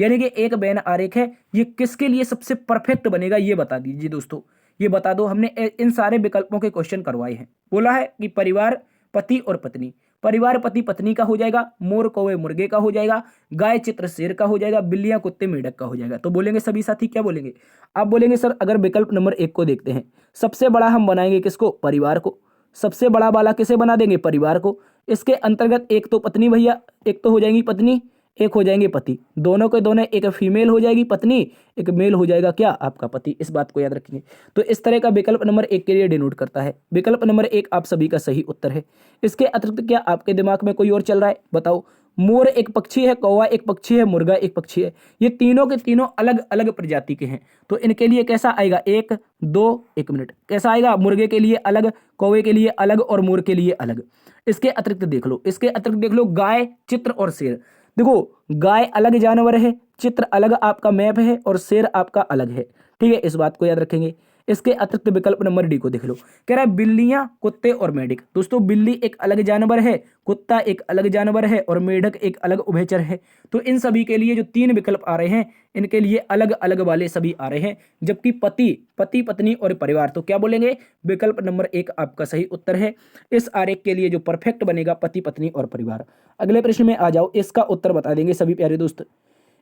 Speaker 1: यानी कि एक बेन आरेख है, ये किसके लिए सबसे परफेक्ट बनेगा, ये बता दीजिए दोस्तों, ये बता दो। हमने इन सारे विकल्पों के क्वेश्चन करवाए हैं। बोला है कि परिवार, पति और पत्नी, परिवार पति पत्नी का हो जाएगा, मोर कौवे मुर्गे का हो जाएगा, गाय चित्र शेर का हो जाएगा, बिल्लियां कुत्ते मेढक का हो जाएगा। तो बोलेंगे सभी साथी क्या बोलेंगे, आप बोलेंगे सर अगर विकल्प नंबर 1 को देखते हैं, सबसे बड़ा हम बनाएंगे किसको, परिवार को, सबसे बड़ा वाला किसे बना देंगे, परिवार को। इसके अंतर्गत एक तो पत्नी भैया, एक तो हो जाएंगी पत्नी, एक हो जाएंगे पति, दोनों के दोनों, एक फीमेल हो जाएगी पत्नी, एक मेल हो जाएगा क्या, आपका पति। इस बात को याद रखेंगे। तो इस तरह का विकल्प नंबर 1 के लिए डिनोट करता है। विकल्प नंबर 1 आप सभी का सही उत्तर है। इसके अतिरिक्त क्या आपके दिमाग में कोई और चल रहा है, बताओ। मोर एक पक्षी है, कौवा एक पक्षी है, मुर्गा एक पक्षी है, ये तीनों के तीनों अलग अलग प्रजाति के हैं। तो इनके लिए कैसा आएगा, 1 2 1 मिनट, कैसा आएगा, मुर्गे के लिए अलग, कौवे के लिए अलग और मोर के लिए अलग। इसके अतिरिक्त देख लो, इसके अतिरिक्त देख लो, गाय, चित्र और शेर। देखो गाय अलग जानवर है, चित्र अलग आपका मैप है, और शेर आपका अलग है, ठीक है। इस बात को याद रखेंगे। इसके अतिरिक्त विकल्प नंबर डी को देख लो, कह रहा है बिल्लियां, कुत्ते और मेढक। दोस्तों बिल्ली एक अलग जानवर है, कुत्ता एक अलग जानवर है, और मेढक एक अलग उभयचर है। तो इन सभी के लिए जो 3 विकल्प आ रहे हैं, इनके लिए अलग अलग वाले सभी आ रहे हैं। जबकि पति पत्नी और परिवार, तो क्या बोलेंगे, विकल्प नंबर 1 आपका सही उत्तर है। इस आरेख के लिए जो परफेक्ट बनेगा, पति पत्नी और परिवार। अगले प्रश्न में आ जाओ, इसका उत्तर बता देंगे सभी प्यारे दोस्त।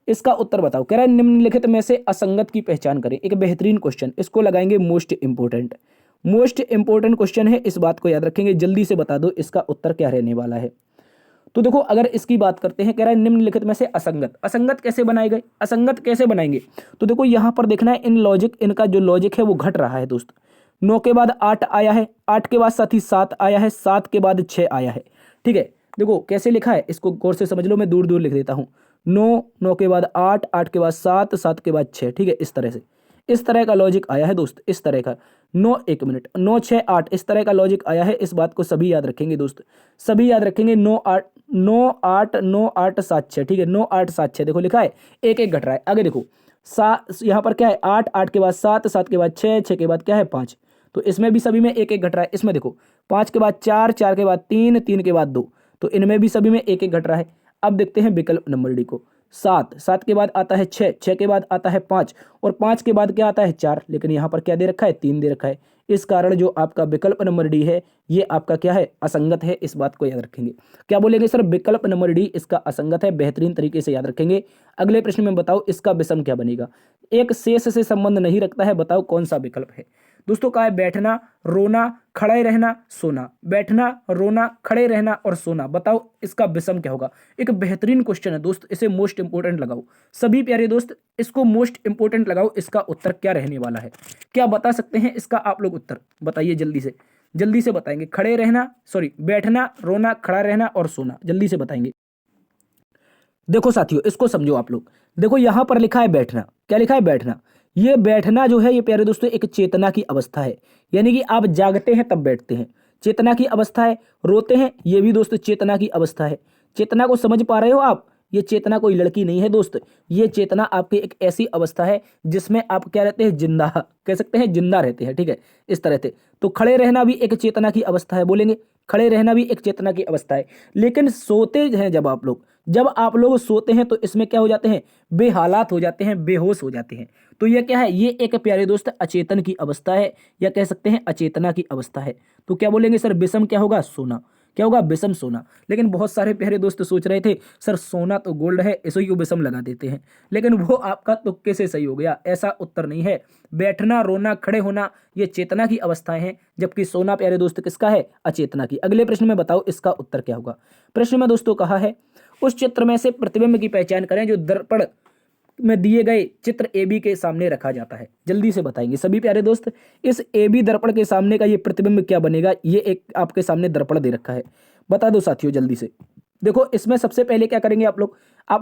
Speaker 1: इसका उत्तर बताओ, कह रहा है निम्नलिखित में से असंगत की पहचान करें। एक बेहतरीन क्वेश्चन, इसको लगाएंगे most important, most important question है, इस बात को याद रखेंगे। जल्दी से बता दो इसका उत्तर क्या रहने वाला है। तो देखो अगर इसकी बात करते हैं, कह रहा है निम्नलिखित में से असंगत, असंगत कैसे बनाए गए, असंगत कैसे बनाएंगे। तो देखो यहां पर देखना है, इन लॉजिक, इनका जो लॉजिक है वो घट रहा है दोस्त। 9 के बाद 8 आया है, 8 के बाद साथ ही 7 आया है, 7 के बाद 6 आया है, ठीक है। देखो कैसे लिखा है, इसको गौर से समझ लो, मैं दूर दूर लिख देता हूं। 9 के बाद 8, 8 के बाद 7, 7 के बाद 6, ठीक है। इस तरह से, इस तरह का लॉजिक आया है दोस्त, इस तरह का 9 1 मिनट 9 6 8, इस तरह का लॉजिक आया है। इस बात को सभी याद रखेंगे दोस्त, सभी याद रखेंगे। 9 8 9 8 9 8 7 6, ठीक है। 9 8 7 6 देखो लिखा है, एक एक घट रहा है। आगे देखो यहाँ पर क्या है, 8 8 के बाद 7, 7 के बाद 6, 6 के बाद क्या है 5, तो इसमें भी सभी में एक एक घट रहा है। इसमें देखो 5 के बाद 4, 4 के बाद 3, 3 के बाद 2, तो इनमें भी सभी में एक एक घट रहा है। अब देखते हैं विकल्प नंबर डी को। 7, 7 के बाद आता है 6, 6 के बाद आता है 5, और 5 के बाद क्या आता है 4, लेकिन यहाँ पर क्या दे रखा है, 3 दे रखा है। इस कारण जो आपका विकल्प नंबर डी है, ये आपका क्या है, असंगत है। इस बात को याद रखेंगे। क्या बोलेंगे सर, विकल्प नंबर डी इसका असंगत है। बेहतरीन तरीके से याद रखेंगे। अगले प्रश्न में बताओ इसका विषम क्या बनेगा। एक शेष से संबंध नहीं रखता है, बताओ कौन सा विकल्प है। दोस्तों का है बैठना, रोना, खड़े रहना, सोना। बैठना, रोना, खड़े रहना और सोना, बताओ इसका विषम क्या होगा। एक बेहतरीन क्वेश्चन है दोस्त, इसे मोस्ट इंपोर्टेंट लगाओ। सभी प्यारे दोस्त इसको मोस्ट इंपोर्टेंट लगाओ। इसका उत्तर क्या रहने वाला है, क्या बता सकते हैं इसका आप लोग उत्तर बताइए, जल्दी से बताएंगे। खड़े रहना, सॉरी बैठना, रोना, खड़ा रहना और सोना, जल्दी से बताएंगे। देखो साथियों इसको समझो आप लोग। देखो यहां पर लिखा है बैठना, क्या लिखा है, बैठना। ये बैठना जो है ये प्यारे दोस्तों एक चेतना की अवस्था है, यानी कि आप जागते हैं तब बैठते हैं, चेतना की अवस्था है। रोते हैं, ये भी दोस्तों चेतना की अवस्था है। चेतना को समझ पा रहे हो आप, ये चेतना कोई लड़की नहीं है दोस्त, ये चेतना आपकी एक ऐसी अवस्था है जिसमें आप क्या रहते हैं, जिंदा कह सकते हैं, जिंदा रहते हैं, ठीक है। इस तरह से तो खड़े रहना भी एक चेतना की अवस्था है, बोलेंगे खड़े रहना भी एक चेतना की अवस्था है। लेकिन सोते हैं जब आप लोग, जब आप लोग सोते हैं तो इसमें क्या हो जाते हैं, बेहालात हो जाते हैं, बेहोश हो जाते हैं। तो ये क्या है, ये एक प्यारे दोस्त अचेतन की अवस्था है, या कह सकते हैं अचेतना की अवस्था है। तो क्या बोलेंगे सर, विषम क्या होगा, सोना। क्या होगा, विषम सोना। लेकिन बहुत सारे प्यारे दोस्त सोच रहे थे सर सोना तो गोल्ड है, इसी को विषम लगा देते हैं, लेकिन वो आपका तुक्के से सही हो गया। ऐसा उत्तर नहीं है। बैठना, रोना, खड़े होना ये चेतना की अवस्थाएं हैं, जबकि सोना प्यारे दोस्त किसका है, अचेतना की। अगले प्रश्न में बताओ इसका उत्तर क्या होगा। प्रश्न में दोस्तों कहा है, उस चित्र में से प्रतिबिंब की पहचान करें जो दर्पण में दिए गए चित्र ए बी के सामने रखा जाता है। जल्दी से बताएंगे सभी प्यारे दोस्त, इस ए बी दर्पण के सामने का ये प्रतिबिंब क्या बनेगा। ये एक आपके सामने दर्पण दे रखा है, बता दो साथियों जल्दी से। देखो इसमें सबसे पहले क्या करेंगे, आप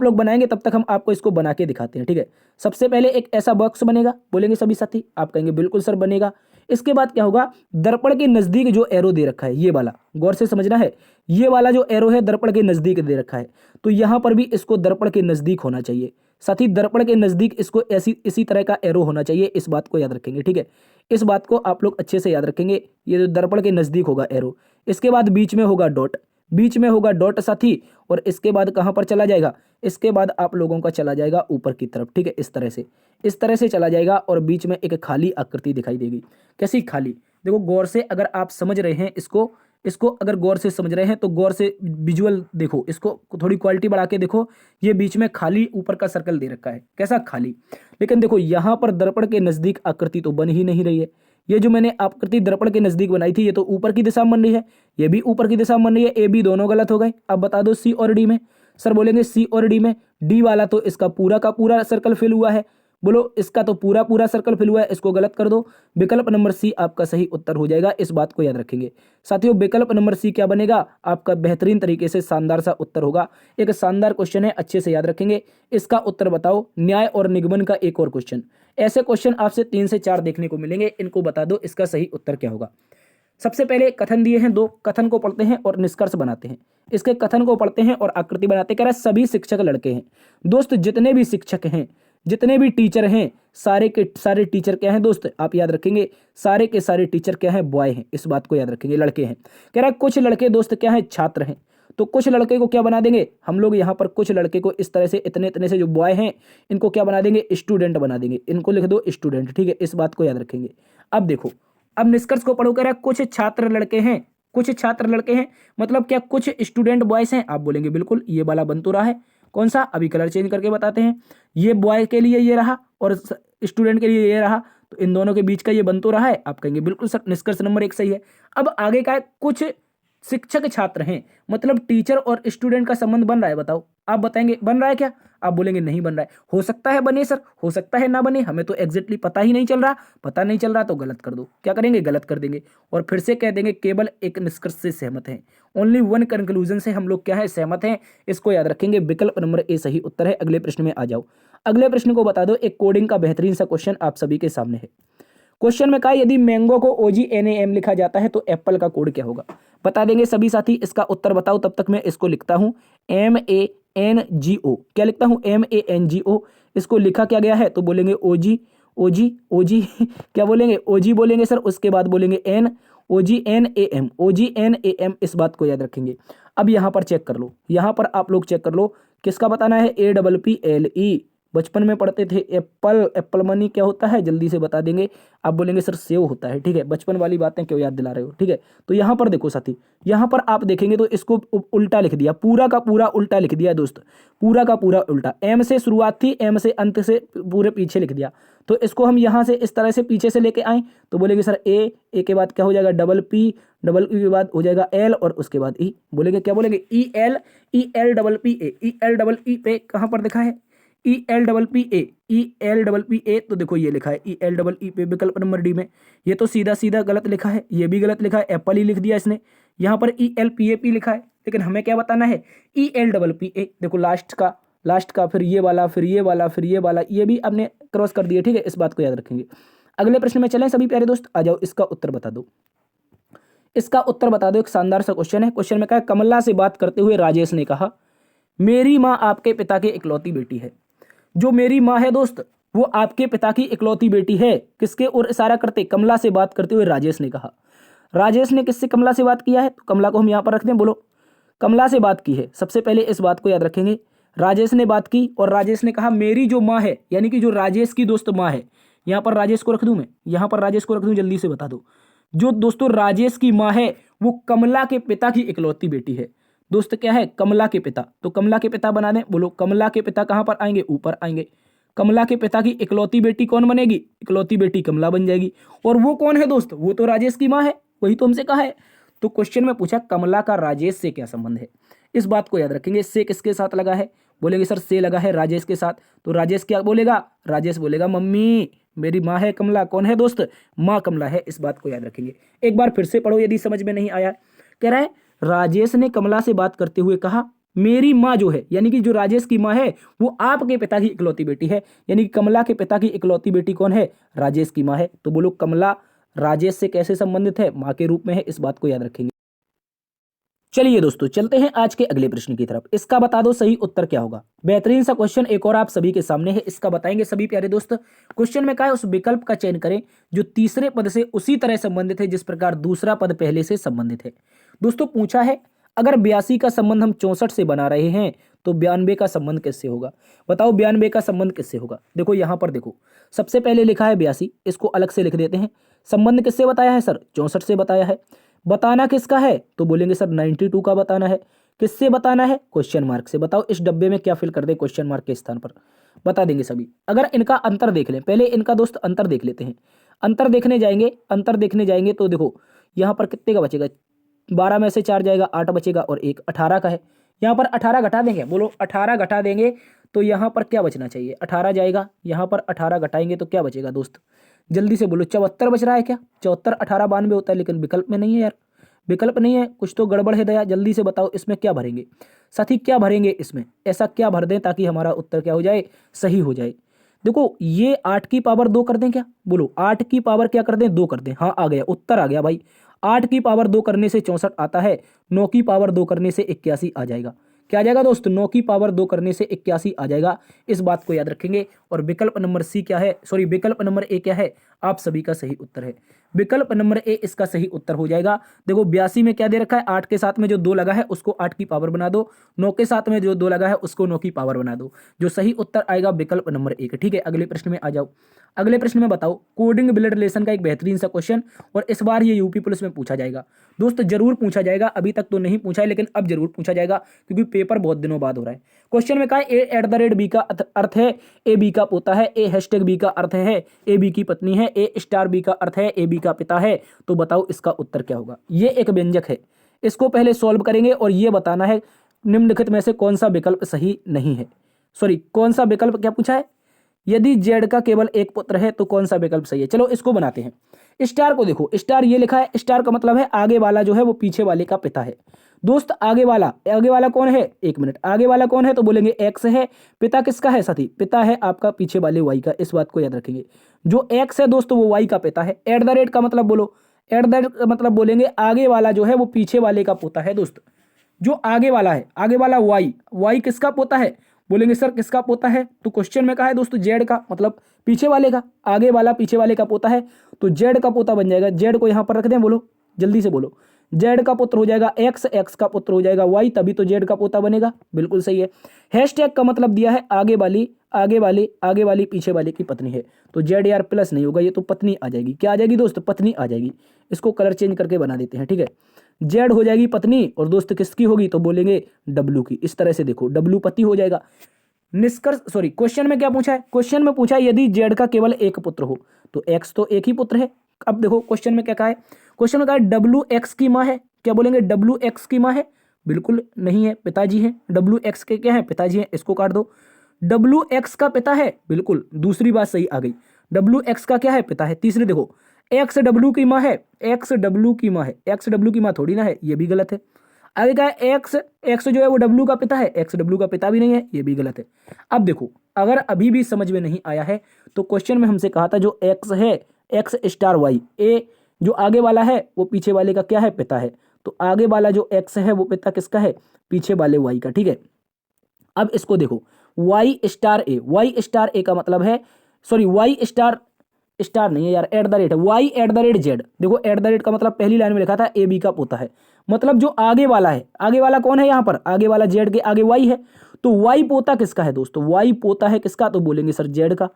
Speaker 1: लोग बनाएंगे, तब तक हम आपको इसको बना के दिखाते हैं, ठीक है। सबसे पहले एक ऐसा बॉक्स बनेगा, बोलेंगे सभी साथी, आप कहेंगे बिल्कुल सर बनेगा। इसके बाद क्या होगा, दर्पण के नजदीक जो एरो दे रखा है, ये वाला गौर से समझना है, ये वाला जो एरो है दर्पण के नजदीक दे रखा है, तो यहां पर भी इसको दर्पण के नजदीक होना चाहिए। साथ ही दर्पण के नजदीक इसको इसी तरह का एरो होना चाहिए, इस बात को याद रखेंगे, ठीक है। इस बात को आप लोग अच्छे से याद रखेंगे, ये जो दर्पण के नजदीक होगा एरो। इसके बाद बीच में होगा डॉट, बीच में होगा डॉट साथी, और इसके बाद कहां पर चला जाएगा, इसके बाद आप लोगों का चला जाएगा ऊपर की तरफ, ठीक है। इस तरह से चला जाएगा, और बीच में एक खाली आकृति दिखाई देगी। कैसी खाली, देखो गौर से अगर आप समझ रहे हैं इसको अगर गौर से समझ रहे हैं तो गौर से विजुअल देखो, इसको थोड़ी क्वालिटी बढ़ा के देखो। ये बीच में खाली ऊपर का सर्कल दे रखा है, कैसा खाली। लेकिन देखो यहां पर दर्पण के नजदीक आकृति तो बन ही नहीं रही है। ये जो मैंने आकृति दर्पण के नजदीक बनाई थी, ये तो ऊपर की दिशा में बन रही है, ये भी ऊपर की दिशा में बन रही है। ए बी दोनों गलत हो गए। अब बता दो सी और डी में। सर बोलेंगे सी और डी में, डी वाला तो इसका पूरा का पूरा सर्कल फिल हुआ है, बोलो इसका तो पूरा पूरा सर्कल फिल हुआ है, इसको गलत कर दो। विकल्प नंबर सी आपका सही उत्तर हो जाएगा, इस बात को याद रखेंगे साथियों। विकल्प नंबर सी क्या बनेगा, आपका बेहतरीन तरीके से शानदार सा उत्तर होगा। एक शानदार क्वेश्चन है, अच्छे से याद रखेंगे। इसका उत्तर बताओ, न्याय और निगमन का एक और क्वेश्चन। ऐसे क्वेश्चन आपसे 3 से 4 देखने को मिलेंगे, इनको बता दो इसका सही उत्तर क्या होगा। सबसे पहले कथन दिए हैं 2, कथन को पढ़ते हैं और निष्कर्ष बनाते हैं। इसके कथन को पढ़ते हैं और आकृति बनाते हैं। कह रहा है सभी शिक्षक लड़के हैं। दोस्त जितने भी शिक्षक हैं, जितने भी टीचर हैं, सारे के सारे टीचर क्या हैं दोस्त, आप याद रखेंगे, सारे के सारे टीचर क्या हैं, बॉय हैं, इस बात को याद रखेंगे, लड़के हैं। कह रहा है कुछ लड़के दोस्त क्या हैं, छात्र हैं। तो कुछ लड़के को क्या बना देंगे हम लोग, यहाँ पर कुछ लड़के को इस तरह से, इतने इतने से जो बॉय हैं इनको क्या बना देंगे, स्टूडेंट बना देंगे। इनको लिख दो स्टूडेंट, ठीक है, इस बात को याद रखेंगे। अब देखो, अब निष्कर्ष को पढ़ो। कह रहा है कुछ छात्र लड़के हैं, कुछ छात्र लड़के हैं मतलब क्या, कुछ स्टूडेंट बॉयज हैं। आप बोलेंगे बिल्कुल, ये वाला बन तो रहा है, कौन सा, अभी कलर चेंज करके बताते हैं। ये बॉय के लिए ये रहा और स्टूडेंट के लिए ये रहा, तो इन दोनों के बीच का ये बन तो रहा है। आप कहेंगे बिल्कुल सर, निष्कर्ष नंबर 1 सही है। अब आगे का है, कुछ शिक्षक छात्र हैं, मतलब टीचर और स्टूडेंट का संबंध बन रहा है। बताओ, आप बताएंगे बन रहा है क्या, आप बोलेंगे नहीं बन रहा है। हो सकता है बने सर, हो सकता है ना बने, हमें तो एग्जैक्टली पता ही नहीं चल रहा। पता नहीं चल रहा तो गलत कर दो, क्या करेंगे, गलत कर देंगे। और फिर से कह देंगे केवल एक निष्कर्ष से सहमत हैं, ओनली वन कंक्लूजन से हम लोग क्या है, सहमत हैं। इसको याद रखेंगे, विकल्प नंबर ए सही उत्तर है। अगले प्रश्न में आ जाओ। अगले प्रश्न को बता दो, एक कोडिंग का बेहतरीन सा क्वेश्चन आप सभी के सामने है। क्वेश्चन में कहा यदि मैंगो को OGNAM लिखा जाता है तो एप्पल का कोड क्या होगा। बता देंगे सभी साथी, इसका उत्तर बताओ। तब तक मैं इसको लिखता हूं MANGO, क्या लिखता हूं, MANGO। इसको लिखा क्या गया है, तो बोलेंगे OG क्या बोलेंगे, OG बोलेंगे सर, उसके बाद बोलेंगे OGNAM, इस बात को याद रखेंगे। अब यहां पर चेक कर लो, यहां पर आप लोग चेक कर लो, किसका बताना है, APPLE। बचपन में पढ़ते थे एप्पल मनी क्या होता है, जल्दी से बता देंगे। आप बोलेंगे सर सेव होता है, ठीक है, बचपन वाली बातें क्यों याद दिला रहे हो, ठीक है। तो यहाँ पर देखो साथी, यहाँ पर आप देखेंगे तो इसको उल्टा लिख दिया, पूरा का पूरा उल्टा लिख दिया दोस्त, पूरा का पूरा उल्टा। एम से शुरुआत थी, एम से अंत से पूरे पीछे लिख दिया। तो इसको हम यहाँ से इस तरह से पीछे से लेके आए तो बोलेंगे सर ए के बाद क्या हो जाएगा, PPP के बाद हो जाएगा L और उसके बाद E। बोलेंगे क्या बोलेंगे, ELPPA पे कहाँ पर लिखा है, ELPPA, तो देखो ये लिखा है ELPPA विकल्प नंबर डी में। ये तो सीधा सीधा गलत लिखा है, ये भी गलत लिखा है, एप्पल ही लिख दिया इसने। यहाँ पर ELPAP लिखा है, लेकिन हमें क्या बताना है, ELPPA। देखो लास्ट का फिर ये वाला, फिर ये वाला, फिर ये वाला, ये भी आपने क्रॉस कर दिया, ठीक है, इस बात को याद रखेंगे। अगले प्रश्न में चलें सभी प्यारे दोस्त, आ जाओ, इसका उत्तर बता दो। इसका उत्तर बता दो, एक शानदार सा क्वेश्चन है। क्वेश्चन में कहा, कमला से बात करते हुए राजेश ने कहा, मेरी माँ आपके पिता की इकलौती बेटी है। जो मेरी माँ है दोस्त, वो आपके पिता की इकलौती बेटी है। किसके ओर इशारा करते, कमला से बात करते हुए राजेश ने कहा। राजेश ने किससे कमला से बात किया है, तो कमला को हम यहाँ पर रखते हैं। बोलो, कमला से बात की है। सबसे पहले इस बात को याद रखेंगे, राजेश ने बात की और राजेश ने कहा मेरी जो माँ है, यानी कि जो राजेश की दोस्त माँ है, यहाँ पर राजेश को रख दूं, मैं यहाँ पर राजेश को रख दूं, जल्दी से बता दो। जो दोस्तों राजेश की माँ है वो कमला के पिता की इकलौती बेटी है। दोस्त क्या है? कमला के पिता। तो कमला के पिता बना दें, बोलो कमला के पिता कहाँ पर आएंगे? ऊपर आएंगे। कमला के पिता की इकलौती बेटी कौन बनेगी? इकलौती बेटी कमला बन जाएगी। और वो कौन है दोस्त? वो तो राजेश की माँ है, वही तो हमसे कहा है। तो क्वेश्चन में पूछा कमला का राजेश से क्या संबंध है, इस बात को याद रखेंगे। से किसके साथ लगा है? बोलेंगे सर से लगा है राजेश के साथ। तो राजेश क्या बोलेगा? राजेश बोलेगा मम्मी मेरी माँ है कमला। कौन है दोस्त? माँ कमला है, इस बात को याद रखेंगे। एक बार फिर से पढ़ो यदि समझ में नहीं आया। कह रहा है राजेश ने कमला से बात करते हुए कहा मेरी माँ जो है, यानी कि जो राजेश की माँ है वो आपके पिता की इकलौती बेटी है। यानी कि कमला के पिता की इकलौती बेटी कौन है? राजेश की माँ है। तो बोलो कमला राजेश से कैसे संबंधित है? माँ के रूप में है, इस बात को याद रखेंगे। चलिए दोस्तों चलते हैं आज के अगले प्रश्न की तरफ। इसका बता दो सही उत्तर क्या होगा। बेहतरीन सा क्वेश्चन एक और आप सभी के सामने है, इसका बताएंगे सभी प्यारे दोस्त। क्वेश्चन में कहा है उस विकल्प का चयन करें जो तीसरे पद से उसी तरह संबंधित है जिस प्रकार दूसरा पद पहले से संबंधित है। दोस्तों पूछा है अगर 82 का संबंध हम 64 से बना रहे हैं तो 92 का संबंध किससे होगा? बताओ 92 का संबंध किससे होगा? देखो यहां पर देखो, सबसे पहले लिखा है 82, इसको अलग से लिख देते हैं। संबंध किससे बताया है सर? 64 से बताया है। बताना किसका है? तो बोलेंगे सर 92 का बताना है। किससे बताना है? क्वेश्चन मार्क से। बताओ इस डब्बे में क्या फिल कर दे क्वेश्चन मार्क के स्थान पर? बता देंगे सभी। अगर इनका अंतर देख लें, पहले इनका दोस्त अंतर देख लेते हैं। अंतर देखने जाएंगे, अंतर देखने जाएंगे तो देखो यहाँ पर कितने का बचेगा? 12 में से 4 जाएगा, 8 बचेगा और 1 18 का है। यहाँ पर 18 घटा देंगे, बोलो 18 घटा देंगे तो यहाँ पर क्या बचना चाहिए? 18 जाएगा, यहाँ पर 18 घटाएंगे तो क्या बचेगा दोस्त? जल्दी से बोलो 74 बच रहा है क्या? 74 18 92 होता है, लेकिन विकल्प में नहीं है यार, विकल्प नहीं है, कुछ तो गड़बड़ है दया। जल्दी से बताओ इसमें क्या भरेंगे साथी, क्या भरेंगे इसमें? ऐसा क्या भर दें ताकि हमारा उत्तर क्या हो जाए? सही हो जाए। देखो ये 8 की पावर 2 कर दें क्या? बोलो 8 की पावर क्या कर दें? 2 कर दें। हाँ आ गया, उत्तर आ गया भाई। 8 की पावर 2 करने से 64 आता है, 9 की पावर 2 करने से 81 आ जाएगा। क्या आ जाएगा दोस्त? 9 की पावर 2 करने से 81 आ जाएगा, इस बात को याद रखेंगे। और विकल्प नंबर सी क्या है? सॉरी विकल्प नंबर ए क्या है? आप सभी का सही उत्तर है। विकल्प नंबर ए इसका सही उत्तर हो जाएगा। देखो 82 में क्या दे रखा है? 8 के साथ में जो 2 लगा है उसको 8 की पावर बना दो, 9 के साथ में जो 2 लगा है उसको 9 की पावर बना दो। जो सही उत्तर आएगा विकल्प नंबर 1। ठीक है, अगले प्रश्न में आ जाओ। अगले प्रश्न में बताओ कोडिंग ब्लड रिलेशन का एक बेहतरीन सा क्वेश्चन, और इस बार ये यूपी पुलिस में पूछा जाएगा दोस्त, जरूर पूछा जाएगा। अभी तक तो नहीं पूछा है लेकिन अब जरूर पूछा जाएगा क्योंकि पेपर बहुत दिनों बाद हो रहा है। क्वेश्चन में कहा ए @ बी का अर्थ है ए बी का पोता है, ए #बी का अर्थ है ए बी की पत्नी है, ए*बी का अर्थ है ए बी का पिता है। तो बताओ इसका उत्तर क्या होगा? ये एक व्यंजक है, इसको पहले सॉल्व करेंगे और ये बताना है निम्नलिखित में से कौन सा विकल्प सही नहीं है। सॉरी कौन सा विकल्प क्या पूछा है? यदि जेड का केवल एक पुत्र है तो कौन सा विकल्प सही है? चलो इसको बनाते हैं। स्टार को देखो, स्टार ये लिखा है, स्टार का मतलब है आगे वाला जो है वो पीछे वाले का पिता है। दोस्त आगे वाला कौन है? एक मिनट, आगे वाला कौन है? तो बोलेंगे एक्स है। पिता किसका है साथी? पिता है आपका पीछे वाले वाई का, इस बात को याद रखेंगे। जो एक्स है दोस्तों वो वाई का पिता है। @ का मतलब बोलो, @ का मतलब बोलेंगे आगे वाला जो है वो पीछे वाले का पोता है दोस्त। जो आगे वाला है, आगे वाला वाई किसका पोता है? बोलेंगे सर किसका पोता है? तो क्वेश्चन में कहा है दोस्तों जेड का, मतलब पीछे वाले का। आगे वाला पीछे वाले का पोता है तो जेड का पोता बन जाएगा। जेड को यहां पर रख दें, बोलो जल्दी से बोलो। जेड का पुत्र हो जाएगा एक्स, एक्स का पुत्र हो जाएगा वाई, तभी तो जेड का पोता बनेगा। बिल्कुल सही है। हैशटैग का मतलब दिया है आगे वाली पीछे वाले की पत्नी है, तो जेड यार प्लस नहीं होगा, ये तो पत्नी आ जाएगी। क्या आ जाएगी दोस्त? पत्नी आ जाएगी। इसको कलर चेंज करके बना देते हैं, ठीक है। जेड हो जाएगी पत्नी और दोस्त किसकी होगी? तो बोलेंगे डब्लू की। इस तरह से देखो डब्लू पति हो जाएगा। निष्कर्ष, सॉरी क्वेश्चन में क्या पूछा है? क्वेश्चन में पूछा है यदि जेड का केवल एक पुत्र हो, तो एक्स तो एक ही पुत्र है। अब देखो क्वेश्चन में क्या कहा है? क्वेश्चन में कहा है डब्लू एक्स की माँ है। क्या बोलेंगे? डब्लू एक्स की माँ है? बिल्कुल नहीं है, पिताजी है। डब्लू एक्स के क्या है? पिताजी है, इसको काट दो। डब्लू एक्स का पिता है, बिल्कुल दूसरी बात सही आ गई। डब्लू एक्स का क्या है? पिता है। तीसरी देखो एक्स डब्लू की माँ है, एक्स डब्लू की माँ है, एक्स डब्लू की माँ थोड़ी ना है, ये भी गलत है। आगे क्या है? एक्स जो है वो डब्लू का पिता है, एक्स डब्लू का पिता भी नहीं है, ये भी गलत है। अब देखो अगर अभी भी समझ में नहीं आया है तो क्वेश्चन में हमसे कहा था जो एक्स है x*y, ए जो आगे वाला है वो पीछे वाले का क्या है? पिता है। तो आगे वाला जो एक्स है वो पिता किसका है? पीछे वाले वाई का, ठीक है। अब इसको देखो y*a का मतलब है, सॉरी स्टार नहीं है यार, @ है, y@z। देखो @ का मतलब पहली लाइन में लिखा था ए बी का पोता है, मतलब जो आगे वाला है, आगे वाला कौन है यहाँ पर? आगे वाला जेड के आगे वाई है, तो वाई पोता किसका है दोस्तों, वाई पोता है किसका, तो बोलेंगे सर जेड का।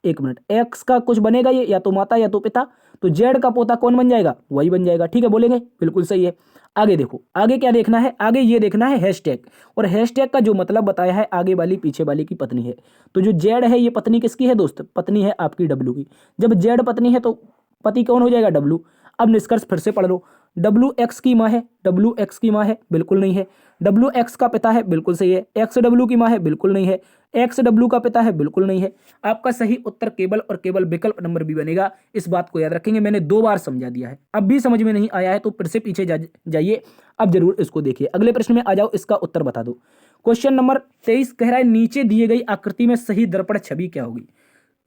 Speaker 1: एक मिनट, एक्स का कुछ बनेगा ये, या तो माता या तो पिता, तो जेड का पोता कौन बन जाएगा, वाई बन जाएगा। ठीक है, बोलेंगे बिल्कुल सही है। आगे देखो, आगे क्या देखना है, आगे ये देखना है हैशटैग, और हैशटैग का जो मतलब बताया है आगे वाली पीछे वाली की पत्नी है। तो जो जेड है ये पत्नी किसकी है दोस्त, पत्नी है आपकी डब्लू की। जब जेड पत्नी है तो पति कौन हो जाएगा, डब्लू। अब निष्कर्ष फिर से पढ़ लो, डब्लू एक्स की माँ है, डब्लू एक्स की माँ है, बिल्कुल नहीं है। डब्लू एक्स का पिता है, बिल्कुल सही है। एक्स डब्लू की माँ है, बिल्कुल नहीं है। एक्स डब्लू का पिता है, बिल्कुल नहीं है। आपका सही उत्तर केवल और केवल विकल्प नंबर बी बनेगा। इस बात को याद रखेंगे, मैंने 2 बार समझा दिया है। अब भी समझ में नहीं आया है तो फिर से पीछे जाइए, अब जरूर इसको देखिए। अगले प्रश्न में आ जाओ, इसका उत्तर बता दो। क्वेश्चन नंबर 23 कह रहा है नीचे दिए गई आकृति में सही दर्पण छवि क्या होगी।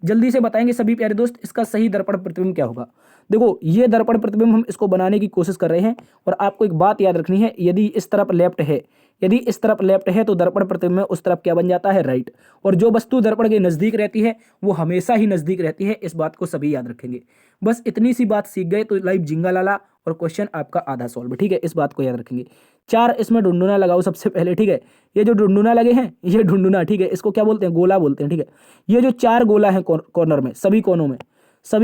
Speaker 1: जल्दी से बताएंगे सभी प्यारे दोस्त, इसका सही दर्पण प्रतिबिंब क्या होगा। देखो ये दर्पण प्रतिबिंब हम इसको बनाने की कोशिश कर रहे हैं, और आपको एक बात याद रखनी है, यदि इस तरफ लेफ्ट है, यदि इस तरफ लेफ्ट है तो दर्पण प्रतिबिंब में उस तरफ क्या बन जाता है, राइट। और जो वस्तु दर्पण के नजदीक रहती है वो हमेशा ही नजदीक रहती है, इस बात को सभी याद रखेंगे। बस इतनी सी बात सीख गए तो लाइव जिंगा लाला, और क्वेश्चन आपका आधा सॉल्व। ठीक है, इस बात को याद रखेंगे। 4 इसमें ढूंढुना लगाओ सबसे पहले। ठीक है, ये जो ढूंढुना लगे हैं ये ढूंढुना, ठीक है, इसको क्या बोलते हैं, गोला बोलते हैं। ठीक है, ये जो 4 गोला है कॉर्नर में, सभी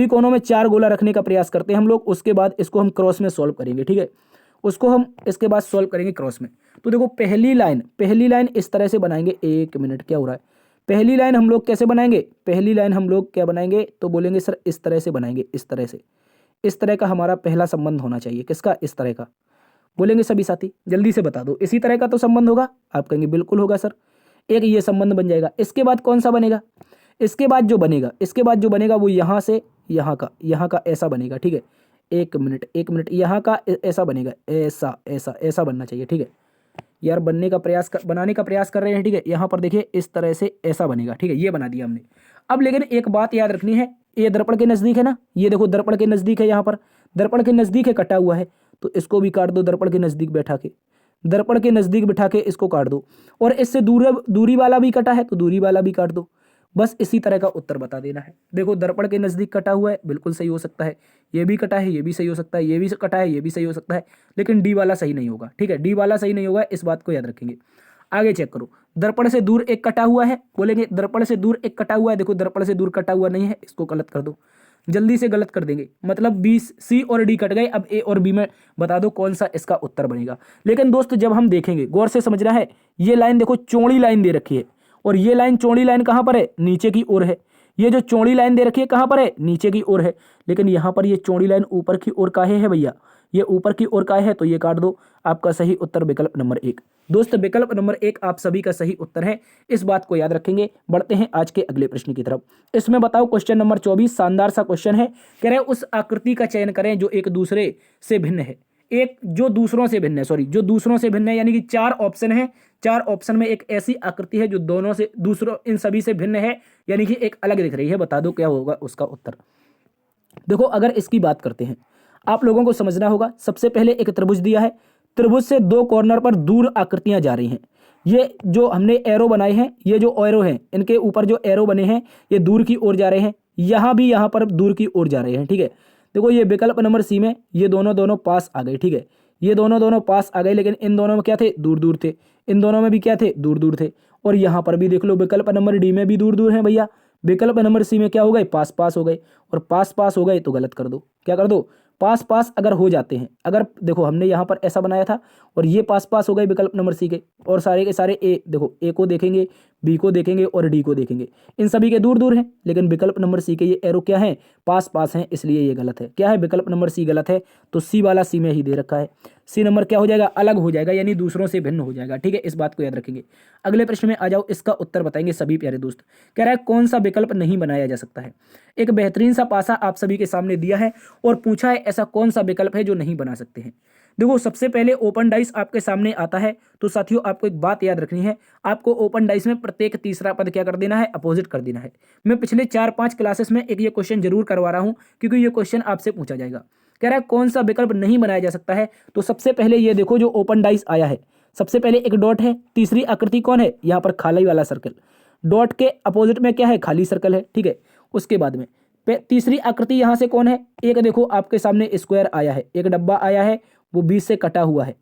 Speaker 1: कोनों में 4 गोला रखने का प्रयास करते हैं हम लोग। उसके बाद इसको हम क्रॉस में सॉल्व करेंगे। ठीक है, उसको हम इसके बाद सॉल्व करेंगे क्रॉस में। तो देखो पहली लाइन इस तरह से बनाएंगे। एक मिनट, क्या हो रहा है, पहली लाइन हम लोग कैसे बनाएंगे, पहली लाइन हम लोग क्या बनाएंगे, तो बोलेंगे सर इस तरह से बनाएंगे, इस तरह से। इस तरह का हमारा पहला संबंध होना चाहिए, किसका, इस तरह का। बोलेंगे सभी साथी जल्दी से बता दो, इसी तरह का तो संबंध होगा। आप कहेंगे बिल्कुल होगा सर, एक ये संबंध बन जाएगा। इसके बाद कौन सा बनेगा, इसके बाद जो बनेगा वो यहाँ से यहाँ का ऐसा बनेगा। ठीक है, एक मिनट, यहाँ का ऐसा बनेगा, ऐसा बनना चाहिए। ठीक है यार, बनाने का प्रयास कर रहे हैं। ठीक है, यहाँ पर देखिए इस तरह से ऐसा बनेगा। ठीक है, ये बना दिया हमने। अब लेकिन एक बात याद रखनी है, ये दर्पण के नजदीक है ना, ये देखो दर्पण के नजदीक है, यहाँ पर दर्पण के नजदीक है, कटा हुआ है, तो इसको भी काट दो। दर्पण के नजदीक बिठा के इसको काट दो। और इससे दूरी वाला भी कटा है तो दूरी वाला भी काट दो। बस इसी तरह का उत्तर बता देना है। देखो दर्पण के नजदीक कटा हुआ है, बिल्कुल सही हो सकता है। ये भी कटा है, ये भी सही हो सकता है। ये भी कटा है, ये भी सही हो सकता है। लेकिन डी वाला सही नहीं होगा। ठीक है, डी वाला सही नहीं होगा, इस बात को याद रखेंगे। आगे चेक करो, दर्पण से दूर एक कटा हुआ है, बोलेंगे दर्पण से दूर एक कटा हुआ है। देखो दर्पण से दूर कटा हुआ नहीं है, इसको गलत कर दो, जल्दी से गलत कर देंगे। मतलब बी, सी और डी कट गए। अब ए और बी में बता दो कौन सा इसका उत्तर बनेगा। लेकिन दोस्त जब हम देखेंगे, गौर से समझना है, ये लाइन देखो चौड़ी लाइन दे रखी है, और ये लाइन चौड़ी लाइन कहाँ पर है, नीचे की ओर है। ये जो चौड़ी लाइन दे रखी है कहाँ पर है, नीचे की ओर है। लेकिन यहाँ पर ये चौड़ी लाइन ऊपर की ओर काहे है भैया, ये ऊपर की ओर काहे है, तो ये काट दो। आपका सही उत्तर विकल्प नंबर 1। दोस्त विकल्प नंबर 1 आप सभी का सही उत्तर है, इस बात को याद रखेंगे। बढ़ते हैं आज के अगले प्रश्न की तरफ। इसमें बताओ क्वेश्चन नंबर 24, शानदार सा क्वेश्चन है। कह रहे उस आकृति का चयन करें जो एक दूसरे से भिन्न है। जो दूसरों से भिन्न है, यानी कि 4 ऑप्शन है। 4 ऑप्शन में एक ऐसी आकृति है जो दूसरों इन सभी से भिन्न है, यानी कि एक अलग दिख रही है। बता दो क्या होगा उसका उत्तर। देखो अगर इसकी बात करते हैं, आप लोगों को समझना होगा। सबसे पहले एक त्रिभुज दिया है, त्रिभुज से 2 कॉर्नर पर दूर आकृतियां जा रही हैं। ये जो हमने एरो बनाए हैं, ये जो एरो हैं, इनके ऊपर जो एरो बने हैं ये दूर की ओर जा रहे हैं। यहाँ पर दूर की ओर जा रहे हैं। ठीक है, देखो ये विकल्प नंबर सी में ये दोनों पास आ गए। ठीक है, ये दोनों पास आ गए, लेकिन इन दोनों में क्या थे, दूर दूर थे। इन दोनों में भी क्या थे, दूर दूर थे। और यहाँ पर भी देख लो, विकल्प नंबर डी में भी दूर दूर हैं भैया। विकल्प नंबर सी में क्या हो गए, पास पास हो गए। और पास पास हो गए तो गलत कर दो, क्या कर दो, पास पास अगर हो जाते हैं, अगर देखो हमने यहाँ पर ऐसा बनाया था और ये पास पास हो गए विकल्प नंबर सी के, और सारे के सारे ए, देखो ए को देखेंगे, बी को देखेंगे और डी को देखेंगे, इन सभी के दूर दूर हैं। लेकिन विकल्प नंबर सी के ये एरो क्या है, पास पास हैं, इसलिए ये गलत है। क्या है, विकल्प नंबर सी गलत है। तो सी वाला सी में ही दे रखा है। सी नंबर क्या हो जाएगा, अलग हो जाएगा, यानी दूसरों से भिन्न हो जाएगा। ठीक है, इस बात को याद रखेंगे। अगले प्रश्न में आ जाओ, इसका उत्तर बताएंगे सभी प्यारे दोस्त। कह रहा है कौन सा विकल्प नहीं बनाया जा सकता है। एक बेहतरीन सा पासा आप सभी के सामने दिया है और पूछा है ऐसा कौन सा विकल्प है जो नहीं बना सकते हैं। देखो सबसे पहले ओपन डाइस आपके सामने आता है, तो साथियों आपको एक बात याद रखनी है, आपको ओपन डाइस में प्रत्येक तीसरा पद क्या कर देना है, अपोजिट कर देना है। मैं पिछले 4-5 क्लासेस में एक ये क्वेश्चन जरूर करवा रहा हूं, क्योंकि ये क्वेश्चन आपसे पूछा जाएगा। कह रहा है कौन सा विकल्प नहीं बनाया जा सकता है, तो सबसे पहले ये देखो जो ओपन डाइस आया है, सबसे पहले एक डॉट है, तीसरी आकृति कौन है, यहाँ पर खाली वाला सर्कल, डॉट के अपोजिट में क्या है, खाली सर्कल है। ठीक है, उसके बाद में तीसरी आकृति यहाँ से कौन है, एक देखो आपके सामने स्क्वायर आया है, एक डब्बा आया है, वो बीच से कटा हुआ है,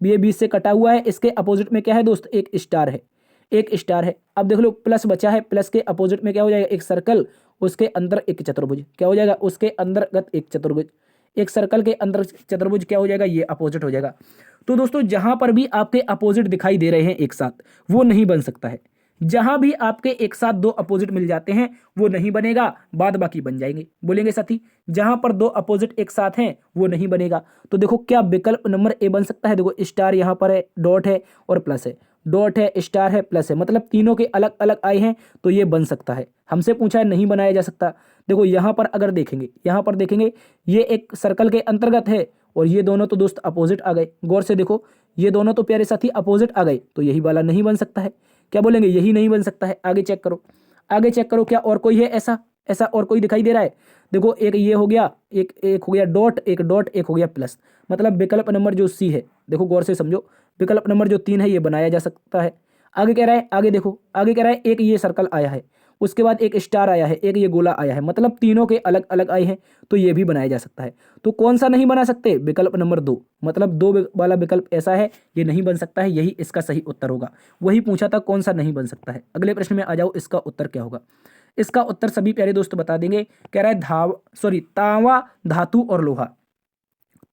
Speaker 1: ये बीच से कटा हुआ है। इसके अपोजिट में क्या है दोस्त, एक स्टार है। एक स्टार है। अब देख लो प्लस बचा है, प्लस के अपोजिट में क्या हो जाएगा, एक सर्कल, उसके अंदर एक चतुर्भुज, क्या हो जाएगा, उसके अंतर्गत एक चतुर्भुज, एक सर्कल के अंदर चतुर्भुज क्या हो जाएगा, ये अपोजिट हो जाएगा। तो दोस्तों जहां पर भी आपके अपोजिट दिखाई दे रहे हैं एक साथ, वो नहीं बन सकता है। जहां भी आपके एक साथ दो अपोजिट मिल जाते हैं वो नहीं बनेगा, बाद बाकी बन जाएंगे। बोलेंगे साथी, जहां पर दो अपोजिट एक साथ हैं वो नहीं बनेगा। तो देखो क्या विकल्प नंबर ए बन सकता है। देखो स्टार यहां पर है, डॉट है और प्लस है, डॉट है, स्टार है, प्लस है, मतलब तीनों के अलग अलग आए हैं तो ये बन सकता है। हमसे पूछा है नहीं बनाया जा सकता। देखो यहां पर अगर देखेंगे, यहां पर देखेंगे ये एक सर्कल के अंतर्गत है और ये दोनों तो दोस्त अपोजिट आ गए। गौर से देखो ये दोनों तो प्यारे साथी अपोजिट आ गए, तो यही वाला नहीं बन सकता है। क्या बोलेंगे, यही नहीं बन सकता है। आगे चेक करो, आगे चेक करो, क्या और कोई है ऐसा, ऐसा और कोई दिखाई दे रहा है। देखो एक ये हो गया, एक हो गया डॉट, एक डॉट, एक हो गया प्लस, मतलब विकल्प नंबर जो सी है, देखो गौर से समझो, विकल्प नंबर जो 3 है ये बनाया जा सकता है। आगे कह रहा है, आगे देखो, आगे कह रहा है एक ये सर्कल आया है, उसके बाद एक स्टार आया है, एक ये गोला आया है, मतलब तीनों के अलग अलग आए हैं तो ये भी बनाया जा सकता है। तो कौन सा नहीं बना सकते, विकल्प नंबर 2, मतलब 2 वाला विकल्प ऐसा है ये नहीं बन सकता है, यही इसका सही उत्तर होगा। वही पूछा था कौन सा नहीं बन सकता है। अगले प्रश्न में आ जाओ, इसका उत्तर क्या होगा। इसका उत्तर सभी प्यारे दोस्त बता देंगे। कह रहा है तांवा, धातु और लोहा।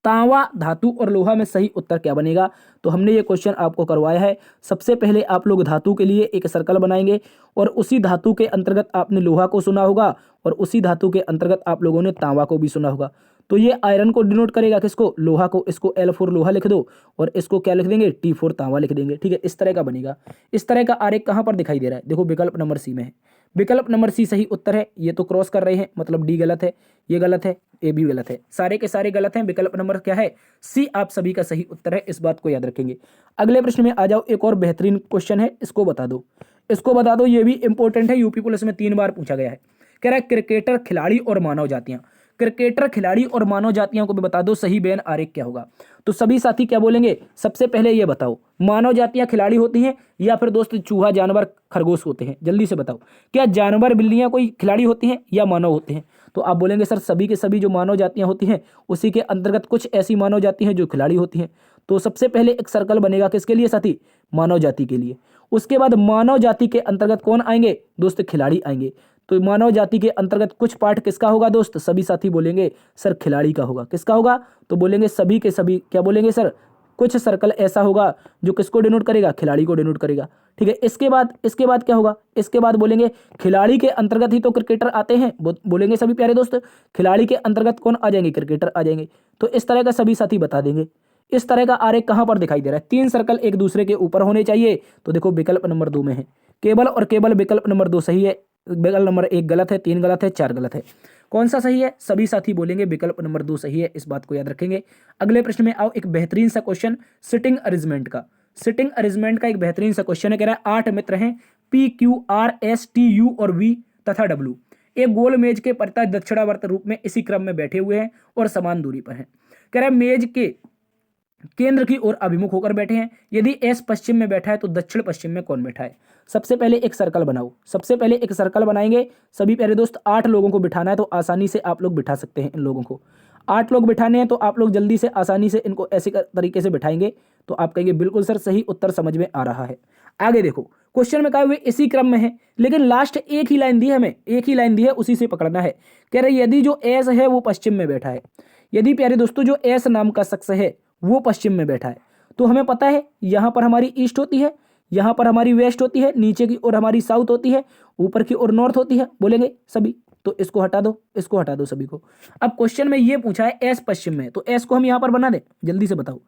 Speaker 1: तांवा, धातु और लोहा में सही उत्तर क्या बनेगा। तो हमने ये क्वेश्चन आपको करवाया है। सबसे पहले आप लोग धातु के लिए एक सर्कल बनाएंगे और उसी धातु के अंतर्गत आपने लोहा को सुना होगा और उसी धातु के अंतर्गत आप लोगों ने तांवा को भी सुना होगा। तो ये आयरन को डिनोट करेगा, किसको, लोहा को। इसको L4 लोहा लिख दो और इसको क्या लिख देंगे, T4 तांवा लिख देंगे। ठीक है, इस तरह का बनेगा। इस तरह का आरेख कहां पर दिखाई दे रहा है, देखो विकल्प नंबर सी में है। विकल्प नंबर सी सही उत्तर है। ये तो क्रॉस कर रहे हैं, मतलब डी गलत है, ये गलत है, ए भी गलत है, सारे के सारे गलत हैं। विकल्प नंबर क्या है, सी आप सभी का सही उत्तर है। इस बात को याद रखेंगे। अगले प्रश्न में आ जाओ, एक और बेहतरीन क्वेश्चन है, इसको बता दो, इसको बता दो। ये भी इंपॉर्टेंट है, यूपी पुलिस में 3 बार पूछा गया है। कह रहा है क्रिकेटर, खिलाड़ी और मानव जातियां। क्रिकेटर, खिलाड़ी और मानव जातियों को भी बता दो सही बेन आरेख क्या होगा। तो सभी साथी क्या बोलेंगे, सबसे पहले ये बताओ, मानव जातियां खिलाड़ी होती हैं या फिर दोस्त चूहा, जानवर, खरगोश होते हैं। जल्दी से बताओ, क्या जानवर, बिल्लियां कोई खिलाड़ी होती हैं या मानव होते हैं। तो आप बोलेंगे सर सभी के सभी जो मानव जातियां होती हैं उसी के अंतर्गत कुछ ऐसी मानव जाति हैं जो खिलाड़ी होती हैं। तो सबसे पहले एक सर्कल बनेगा किसके लिए साथी, मानव जाति के लिए। उसके बाद मानव जाति के अंतर्गत कौन आएंगे, दोस्त खिलाड़ी आएंगे। तो मानव जाति के अंतर्गत कुछ पार्ट किसका होगा दोस्त, सभी साथी बोलेंगे सर खिलाड़ी का होगा। किसका होगा, तो बोलेंगे सभी के सभी क्या बोलेंगे सर, कुछ सर्कल ऐसा होगा जो किसको डिनोट करेगा, खिलाड़ी को डिनोट करेगा। ठीक है, इसके बाद क्या होगा, इसके बाद बोलेंगे खिलाड़ी के अंतर्गत ही तो क्रिकेटर आते हैं। बोलेंगे सभी प्यारे दोस्त खिलाड़ी के अंतर्गत कौन आ जाएंगे, क्रिकेटर आ जाएंगे। तो इस तरह का सभी साथी बता देंगे। इस तरह का आरेख कहां पर दिखाई दे रहा है, 3 सर्कल एक दूसरे के ऊपर होने चाहिए। तो देखो विकल्प नंबर 2 में है, केवल और केवल विकल्प नंबर 2 सही है। विकल्प नंबर 1 गलत है, 3 गलत है, 4 गलत है। कौन सा सही है, सभी साथी बोलेंगे विकल्प नंबर 2 सही है। इस बात को याद रखेंगे। अगले प्रश्न में आओ, एक बेहतरीन सा क्वेश्चन सिटिंग अरेंजमेंट का। सिटिंग अरेंजमेंट का एक बेहतरीन सा क्वेश्चन है। कह रहा है 8 मित्र हैं PQRSTU और V तथा W एक गोल मेज के परितः दक्षिणावर्त रूप में इसी क्रम में बैठे हुए हैं और समान दूरी पर हैं। कह रहा है मेज के केंद्र की ओर अभिमुख होकर बैठे हैं। यदि एस पश्चिम में बैठा है तो दक्षिण पश्चिम में कौन बैठा है। सबसे पहले एक सर्कल बनाओ, सबसे पहले एक सर्कल बनाएंगे। सभी प्यारे दोस्त 8 लोगों को बिठाना है तो आसानी से आप लोग बिठा सकते हैं इन लोगों को। 8 लोग बिठाने हैं तो आप लोग जल्दी से आसानी से इनको ऐसे तरीके से बिठाएंगे तो आप कहेंगे बिल्कुल सर सही उत्तर समझ में आ रहा है। आगे देखो क्वेश्चन में कहा हुए इसी क्रम में है, लेकिन लास्ट एक ही लाइन दी है, हमें एक ही लाइन दी है, उसी से पकड़ना है। कह रहे यदि जो एस है वो पश्चिम में बैठा है, यदि प्यारे दोस्तों जो एस नाम का शख्स है वो पश्चिम में बैठा है, तो हमें पता है यहां पर हमारी ईस्ट होती है, यहां पर हमारी वेस्ट होती है, नीचे की ओर हमारी साउथ होती है, ऊपर की ओर नॉर्थ होती है। बोलेंगे सभी, तो इसको हटा दो, इसको हटा दो सभी को। अब क्वेश्चन में ये पूछा है एस पश्चिम में, तो एस को हम यहां पर बना दें, जल्दी से बताओ।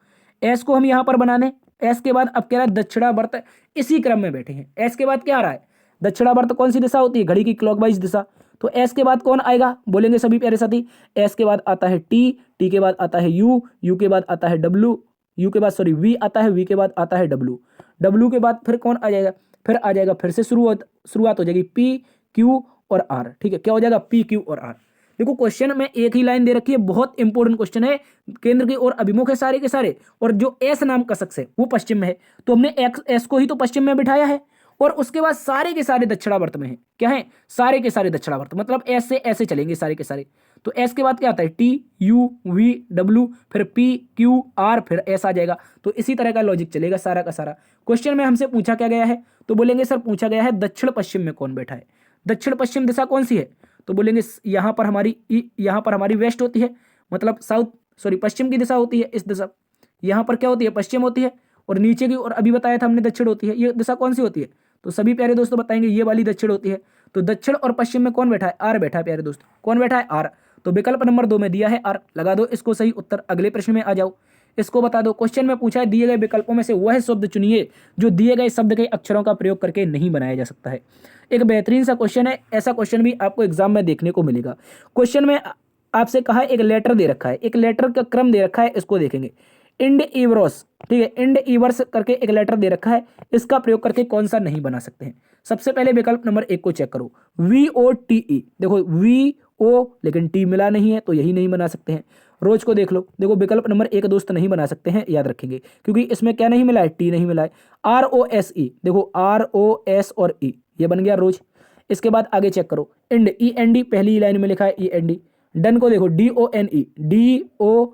Speaker 1: एस को हम यहां पर बना दें। एस के बाद अब कह रहा है दक्षिणावर्त इसी क्रम में बैठे हैं। एस के बाद क्या आ रहा है, दक्षिणावर्त कौन सी दिशा होती है, घड़ी की क्लॉकवाइज दिशा। तो एस के बाद कौन आएगा, बोलेंगे सभी प्यारे साथी। एस के बाद आता है टी, टी के बाद आता है यू, यू के बाद आता है डब्ल्यू, यू के बाद वी आता है, वी के बाद आता है डब्ल्यू, डब्ल्यू के बाद फिर कौन आ जाएगा, फिर आ जाएगा फिर से शुरुआत हो जाएगी पी क्यू और आर। ठीक है, क्या हो जाएगा, पी क्यू और आर। देखो क्वेश्चन में एक ही लाइन दे रखी है, बहुत इंपॉर्टेंट क्वेश्चन है। केंद्र की ओर अभिमुख है सारे के सारे, और जो एस नाम का शख्स है वो पश्चिम में है, तो हमने एस को ही तो पश्चिम में बिठाया है और उसके बाद सारे के सारे दक्षिणावर्त में है। क्या है? सारे के सारे दक्षिणावर्त, मतलब ऐसे ऐसे चलेंगे सारे के सारे। तो एस के बाद क्या आता है? टी यू वी डब्ल्यू, फिर पी क्यू आर, फिर एस आ जाएगा। तो इसी तरह का लॉजिक चलेगा सारा का सारा। क्वेश्चन में हमसे पूछा क्या गया है? तो बोलेंगे सर पूछा गया है दक्षिण पश्चिम में कौन बैठा है। दक्षिण पश्चिम दिशा कौन सी है? तो बोलेंगे यहाँ पर हमारी वेस्ट होती है, मतलब पश्चिम की दिशा होती है इस दिशा। यहाँ पर क्या होती है? पश्चिम होती है। और नीचे की, और अभी बताया था हमने दक्षिण होती है। ये दिशा कौन सी होती है? तो सभी प्यारे दोस्तों बताएंगे ये वाली दक्षिण होती है। तो दक्षिण और पश्चिम में कौन बैठा है? आर बैठा है प्यारे दोस्तों। कौन बैठा है? आर। तो विकल्प नंबर 2 में दिया है आर। लगा दो इसको सही उत्तर। अगले प्रश्न में आ जाओ, इसको बता दो। क्वेश्चन में पूछा है दिए गए विकल्पों में से वह शब्द चुनिए जो दिए गए शब्द के अक्षरों का प्रयोग करके नहीं बनाया जा सकता है। एक बेहतरीन सा क्वेश्चन है। ऐसा क्वेश्चन भी आपको एग्जाम में देखने को मिलेगा। क्वेश्चन में आपसे कहा एक लेटर दे रखा है, एक लेटर का क्रम दे रखा है, इसको देखेंगे। इंड इवरोस, ठीक है, इंड इवर्स करके एक लेटर दे रखा है, इसका प्रयोग करके कौन सा नहीं बना सकते हैं। सबसे पहले विकल्प नंबर 1 को चेक करो, VOTE। देखो VO, लेकिन टी मिला नहीं है तो यही नहीं बना सकते हैं। रोज को देख लो, देखो विकल्प नंबर 1 दोस्त नहीं बना सकते हैं, याद रखेंगे, क्योंकि इसमें क्या नहीं मिला है? टी नहीं मिला है। ROSE, देखो ROS और E, ये बन गया रोज। इसके बाद आगे चेक करो, इंड END, पहली लाइन में लिखा है END। डन को देखो DONE, DO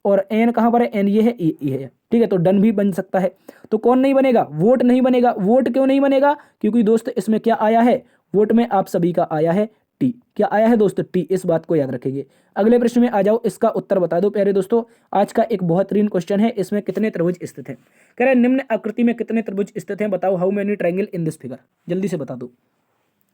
Speaker 1: और एन कहाँ पर है? एन ये है, ई है, ठीक है। तो डन भी बन सकता है। तो कौन नहीं बनेगा? वोट नहीं बनेगा। वोट क्यों नहीं बनेगा? क्योंकि दोस्त इसमें क्या आया है? वोट में आप सभी का आया है टी। क्या आया है दोस्त? टी। इस बात को याद रखेंगे। अगले प्रश्न में आ जाओ, इसका उत्तर बता दो प्यारे दोस्तों। आज का एक बेहतरीन क्वेश्चन है। इसमें कितने त्रिभुज स्थित हैं? कह रहे हैं निम्न आकृति में कितने त्रिभुज स्थित हैं, बताओ। How many triangle in this figure? जल्दी से बता दो।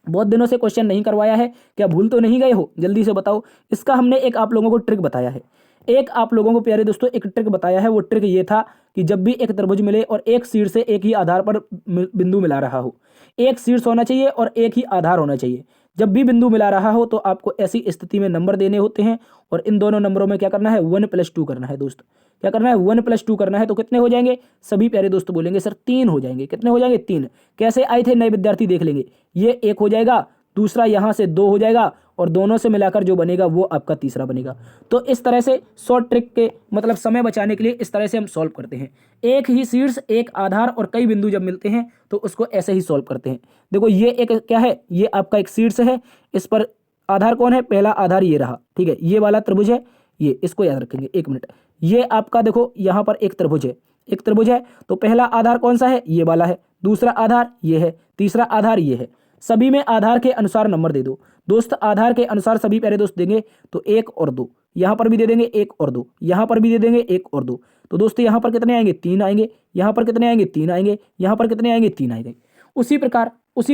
Speaker 1: बहुत दिनों से क्वेश्चन नहीं करवाया है, क्या भूल तो नहीं गए हो? जल्दी से बताओ। इसका हमने एक आप लोगों को ट्रिक बताया है। एक आप लोगों को प्यारे दोस्तों एक ट्रिक बताया है। वो ट्रिक ये था कि जब भी एक त्रिभुज मिले और एक शीर्ष से एक ही आधार पर बिंदु मिला रहा हो, एक शीर्ष होना चाहिए और एक ही आधार होना चाहिए। जब भी बिंदु मिला रहा हो तो आपको ऐसी स्थिति में नंबर देने होते हैं, और इन दोनों नंबरों में क्या करना है? 1+2 करना है दोस्त। क्या करना है? 1+2 करना है। तो कितने हो जाएंगे? सभी प्यारे दोस्त बोलेंगे सर 3 हो जाएंगे। कितने हो जाएंगे? 3। कैसे आए थे नए विद्यार्थी? देख लेंगे। ये 1 हो जाएगा, दूसरा यहाँ से 2 हो जाएगा, और दोनों से मिलाकर जो बनेगा वो आपका तीसरा बनेगा। तो इस तरह से शॉर्ट ट्रिक के मतलब समय बचाने के लिए इस तरह से हम सॉल्व करते हैं। एक ही शीर्ष, एक आधार और कई बिंदु जब मिलते हैं तो उसको ऐसे ही सॉल्व करते हैं। देखो ये एक क्या है? ये आपका एक शीर्ष है, इस पर आधार कौन है? पहला आधार ये रहा, ठीक है। ये वाला त्रिभुज है, ये, इसको याद रखेंगे। 1 मिनट। ये आपका देखो यहाँ पर एक त्रिभुज है, एक त्रिभुज है। तो पहला आधार कौन सा है? ये वाला है। दूसरा आधार ये है, तीसरा आधार ये है। सभी में आधार के अनुसार नंबर दे दो दोस्त। आधार के अनुसार सभी प्यारे दोस्त देंगे तो 1 और 2, यहाँ पर भी दे देंगे 1 और 2, यहाँ पर भी दे देंगे 1 और 2। तो दोस्तों यहाँ पर कितने आएंगे? 3 आएंगे। यहाँ पर कितने आएंगे? 3 आएंगे। यहाँ पर कितने आएंगे? 3 आएंगे। उसी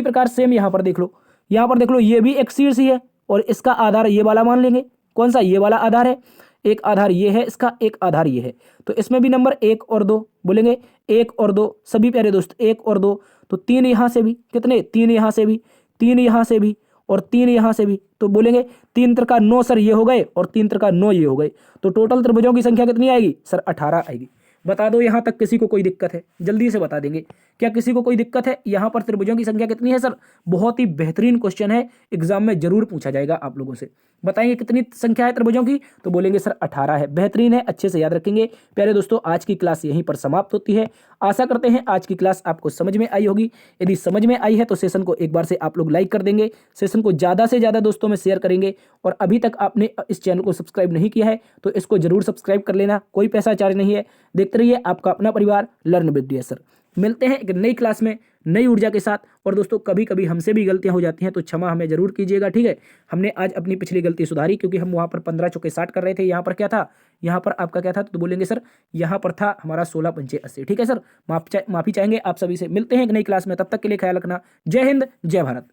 Speaker 1: प्रकार सेम यहाँ पर देख लो। यहाँ पर देख लो, ये भी एक शीर्ष ही है और इसका आधार ये वाला मान लेंगे। कौन सा? ये वाला आधार है। एक आधार ये है इसका, एक आधार ये है। तो इसमें भी नंबर 1 और 2 बोलेंगे। 1 और 2 सभी प्यारे दोस्त, 1 और 2। तो 3 यहाँ से भी, कितने? 3 यहाँ से भी, 3 यहाँ से भी, और 3 यहाँ से भी। तो बोलेंगे 3 त्रिका 9 सर ये हो गए, और 3 त्रिका 9 ये हो गए। तो टोटल त्रिभुजों की संख्या कितनी आएगी सर? 18 आएगी। बता दो यहाँ तक किसी को कोई दिक्कत है? जल्दी से बता देंगे। क्या किसी को कोई दिक्कत है? यहाँ पर त्रिभुजों की संख्या कितनी है सर? बहुत ही बेहतरीन क्वेश्चन है, एग्जाम में जरूर पूछा जाएगा आप लोगों से। बताएंगे कितनी संख्या है त्रिभुजों की? तो बोलेंगे सर 18 है। बेहतरीन है, अच्छे से याद रखेंगे। प्यारे दोस्तों आज की क्लास यहीं पर समाप्त होती है। आशा करते हैं आज की क्लास आपको समझ में आई होगी। यदि समझ में आई है तो सेशन को एक बार से आप लोग लाइक कर देंगे, सेशन को ज़्यादा से ज़्यादा दोस्तों में शेयर करेंगे, और अभी तक आपने इस चैनल को सब्सक्राइब नहीं किया है तो इसको जरूर सब्सक्राइब कर लेना। कोई पैसा चार्ज नहीं है। देखते रहिए आपका अपना परिवार लर्न विद DS सर। मिलते हैं एक नई क्लास में नई ऊर्जा के साथ। और दोस्तों कभी कभी हमसे भी गलतियां हो जाती हैं तो क्षमा हमें जरूर कीजिएगा, ठीक है। हमने आज अपनी पिछली गलती सुधारी, क्योंकि हम वहां पर 15 चौके 60 कर रहे थे। यहाँ पर क्या था? यहाँ पर आपका क्या था? तो बोलेंगे सर यहाँ पर था हमारा 16 पंचे 80, ठीक है सर। माफी चाहेंगे आप सभी से। मिलते हैं एक नई क्लास में, तब तक के लिए ख्याल रखना। जय हिंद, जय भारत।